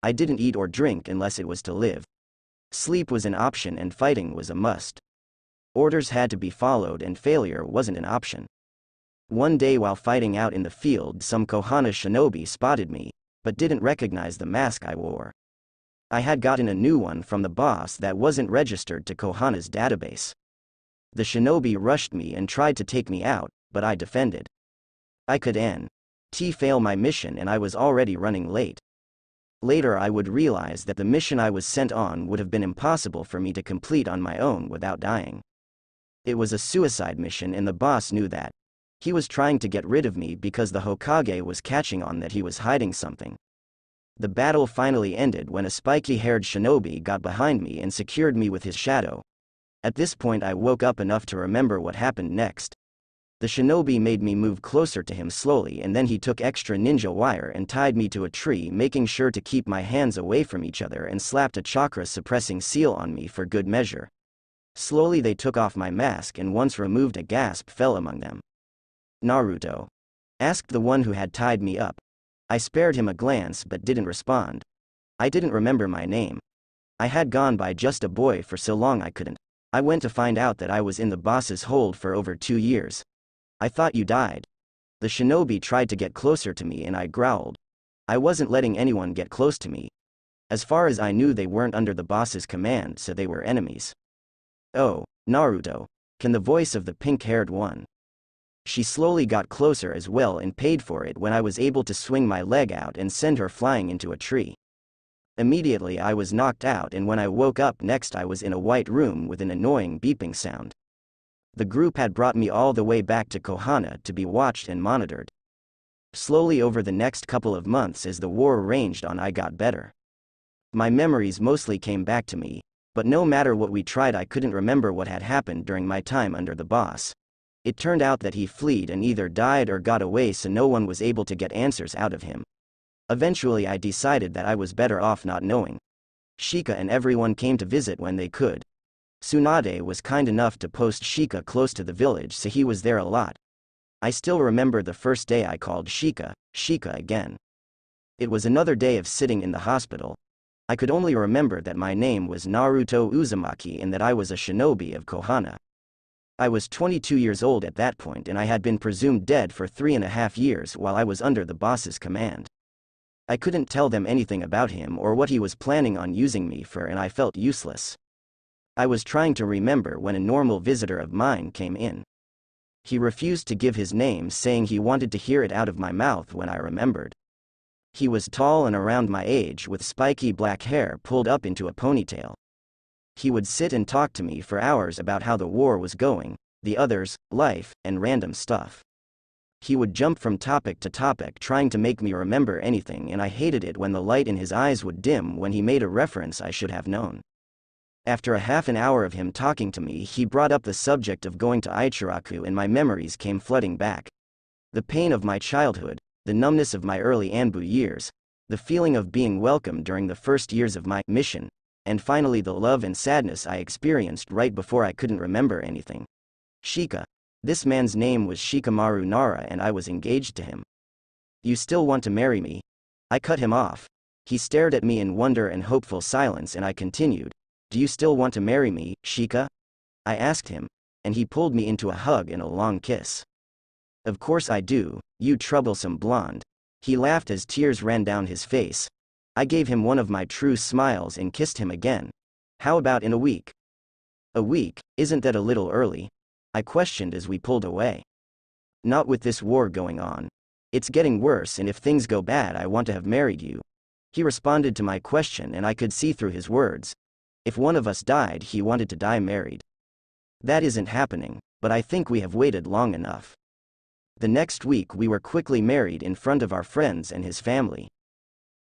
I didn't eat or drink unless it was to live. Sleep was an option and fighting was a must. Orders had to be followed and failure wasn't an option. One day while fighting out in the field, some Konoha shinobi spotted me, but didn't recognize the mask I wore. I had gotten a new one from the boss that wasn't registered to Konoha's database. The shinobi rushed me and tried to take me out, but I defended. I could fail my mission and I was already running late. Later I would realize that the mission I was sent on would have been impossible for me to complete on my own without dying. It was a suicide mission and the boss knew that. He was trying to get rid of me because the Hokage was catching on that he was hiding something. The battle finally ended when a spiky-haired shinobi got behind me and secured me with his shadow. At this point I woke up enough to remember what happened next. The shinobi made me move closer to him slowly, and then he took extra ninja wire and tied me to a tree, making sure to keep my hands away from each other, and slapped a chakra-suppressing seal on me for good measure. Slowly they took off my mask, and once removed a gasp fell among them. Naruto? Asked the one who had tied me up. I spared him a glance but didn't respond. I didn't remember my name. I had gone by just a boy for so long I couldn't. I went to find out that I was in the boss's hold for over 2 years. I thought you died. The shinobi tried to get closer to me and I growled. I wasn't letting anyone get close to me. As far as I knew they weren't under the boss's command, so they were enemies. Oh, Naruto. Can the voice of the pink-haired one. She slowly got closer as well and paid for it when I was able to swing my leg out and send her flying into a tree. Immediately I was knocked out, and when I woke up next I was in a white room with an annoying beeping sound. The group had brought me all the way back to Konoha to be watched and monitored. Slowly over the next couple of months as the war raged on I got better. My memories mostly came back to me, but no matter what we tried I couldn't remember what had happened during my time under the boss. It turned out that he fled and either died or got away, so no one was able to get answers out of him. Eventually I decided that I was better off not knowing. Shika and everyone came to visit when they could. Tsunade was kind enough to post Shika close to the village, so he was there a lot. I still remember the first day I called Shika, Shika again. It was another day of sitting in the hospital. I could only remember that my name was Naruto Uzumaki and that I was a shinobi of Konoha. I was 22 years old at that point, and I had been presumed dead for 3.5 years while I was under the boss's command. I couldn't tell them anything about him or what he was planning on using me for, and I felt useless. I was trying to remember when a normal visitor of mine came in. He refused to give his name, saying he wanted to hear it out of my mouth when I remembered. He was tall and around my age with spiky black hair pulled up into a ponytail. He would sit and talk to me for hours about how the war was going, the others, life, and random stuff. He would jump from topic to topic trying to make me remember anything, and I hated it when the light in his eyes would dim when he made a reference I should have known. After a half an hour of him talking to me, he brought up the subject of going to Ichiraku, and my memories came flooding back. The pain of my childhood, the numbness of my early Anbu years, the feeling of being welcomed during the first years of my mission, and finally the love and sadness I experienced right before I couldn't remember anything. Shika. This man's name was Shikamaru Nara and I was engaged to him. You still want to marry me? I cut him off. He stared at me in wonder and hopeful silence and I continued, do you still want to marry me, Shika? I asked him, and he pulled me into a hug and a long kiss. Of course I do, you troublesome blonde. He laughed as tears ran down his face. I gave him one of my true smiles and kissed him again. How about in a week? A week, isn't that a little early? I questioned as we pulled away. Not with this war going on. It's getting worse and if things go bad I want to have married you. He responded to my question and I could see through his words. If one of us died he wanted to die married. That isn't happening, but I think we have waited long enough. The next week we were quickly married in front of our friends and his family.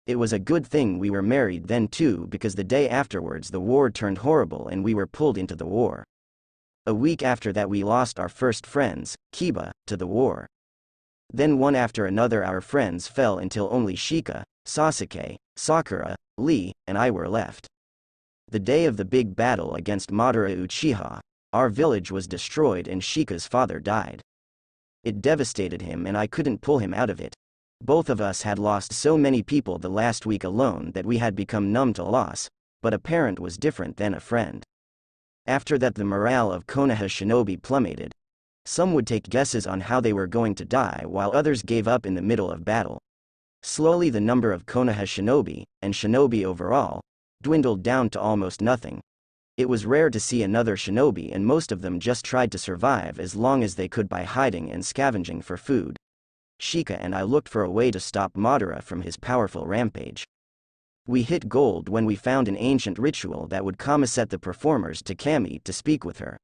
It was a good thing we were married then too because the day afterwards the war turned horrible and we were pulled into the war. A week after that we lost our first friends, Kiba, to the war. Then one after another our friends fell until only Shika, Sasuke, Sakura, Lee, and I were left. The day of the big battle against Madara Uchiha, our village was destroyed and Shika's father died. It devastated him and I couldn't pull him out of it. Both of us had lost so many people the last week alone that we had become numb to loss, but a parent was different than a friend. After that the morale of Konoha shinobi plummeted. Some would take guesses on how they were going to die while others gave up in the middle of battle. Slowly the number of Konoha shinobi, and shinobi overall, dwindled down to almost nothing. It was rare to see another shinobi and most of them just tried to survive as long as they could by hiding and scavenging for food. Shika and I looked for a way to stop Madara from his powerful rampage. We hit gold when we found an ancient ritual that would commisset the performers to Kami to speak with her.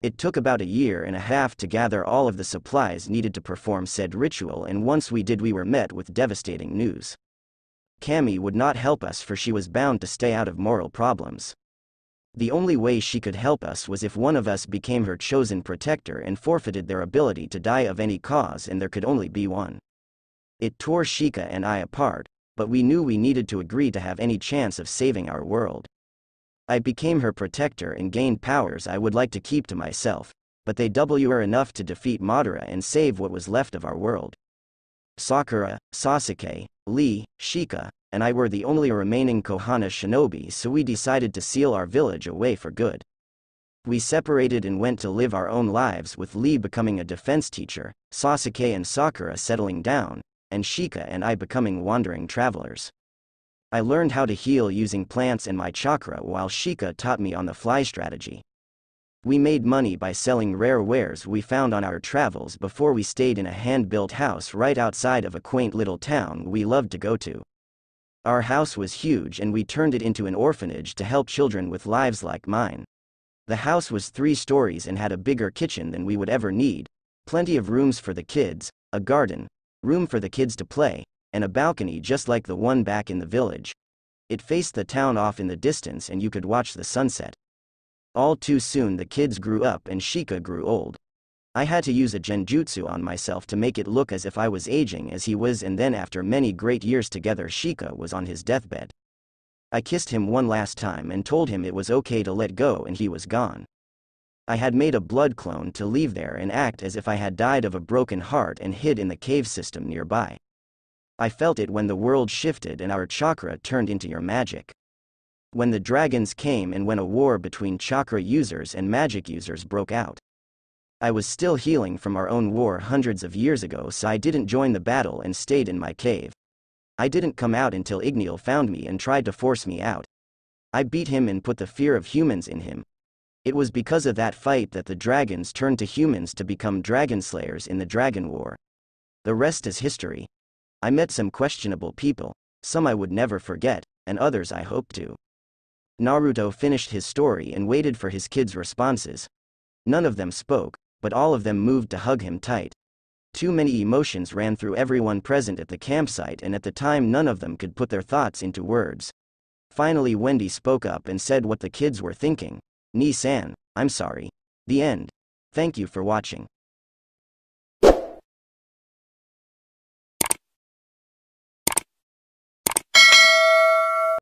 It took about 1.5 years to gather all of the supplies needed to perform said ritual and once we did we were met with devastating news. Kami would not help us for she was bound to stay out of moral problems. The only way she could help us was if one of us became her chosen protector and forfeited their ability to die of any cause and there could only be one. It tore Shika and I apart, but we knew we needed to agree to have any chance of saving our world. I became her protector and gained powers I would like to keep to myself, but they were enough to defeat Madara and save what was left of our world. Sakura, Sasuke, Lee, Shika, and I were the only remaining Konoha shinobi so we decided to seal our village away for good. We separated and went to live our own lives with Lee becoming a defense teacher, Sasuke and Sakura settling down, and Shika and I becoming wandering travelers. I learned how to heal using plants and my chakra while Shika taught me on the fly strategy. We made money by selling rare wares we found on our travels before we stayed in a hand-built house right outside of a quaint little town we loved to go to. Our house was huge and we turned it into an orphanage to help children with lives like mine. The house was 3 stories and had a bigger kitchen than we would ever need, plenty of rooms for the kids, a garden, room for the kids to play, and a balcony just like the one back in the village. It faced the town off in the distance and you could watch the sunset. All too soon the kids grew up and Shika grew old. I had to use a genjutsu on myself to make it look as if I was aging as he was and then after many great years together Shika was on his deathbed. I kissed him one last time and told him it was okay to let go and he was gone. I had made a blood clone to leave there and act as if I had died of a broken heart and hid in the cave system nearby. I felt it when the world shifted and our chakra turned into your magic. When the dragons came and when a war between chakra users and magic users broke out. I was still healing from our own war hundreds of years ago so I didn't join the battle and stayed in my cave. I didn't come out until Igneel found me and tried to force me out. I beat him and put the fear of humans in him. It was because of that fight that the dragons turned to humans to become dragon slayers in the Dragon War. The rest is history. I met some questionable people, some I would never forget, and others I hope to. Naruto finished his story and waited for his kids' responses. None of them spoke, but all of them moved to hug him tight. Too many emotions ran through everyone present at the campsite and at the time none of them could put their thoughts into words. Finally Wendy spoke up and said what the kids were thinking. "Ni-san, I'm sorry." The end. Thank you for watching.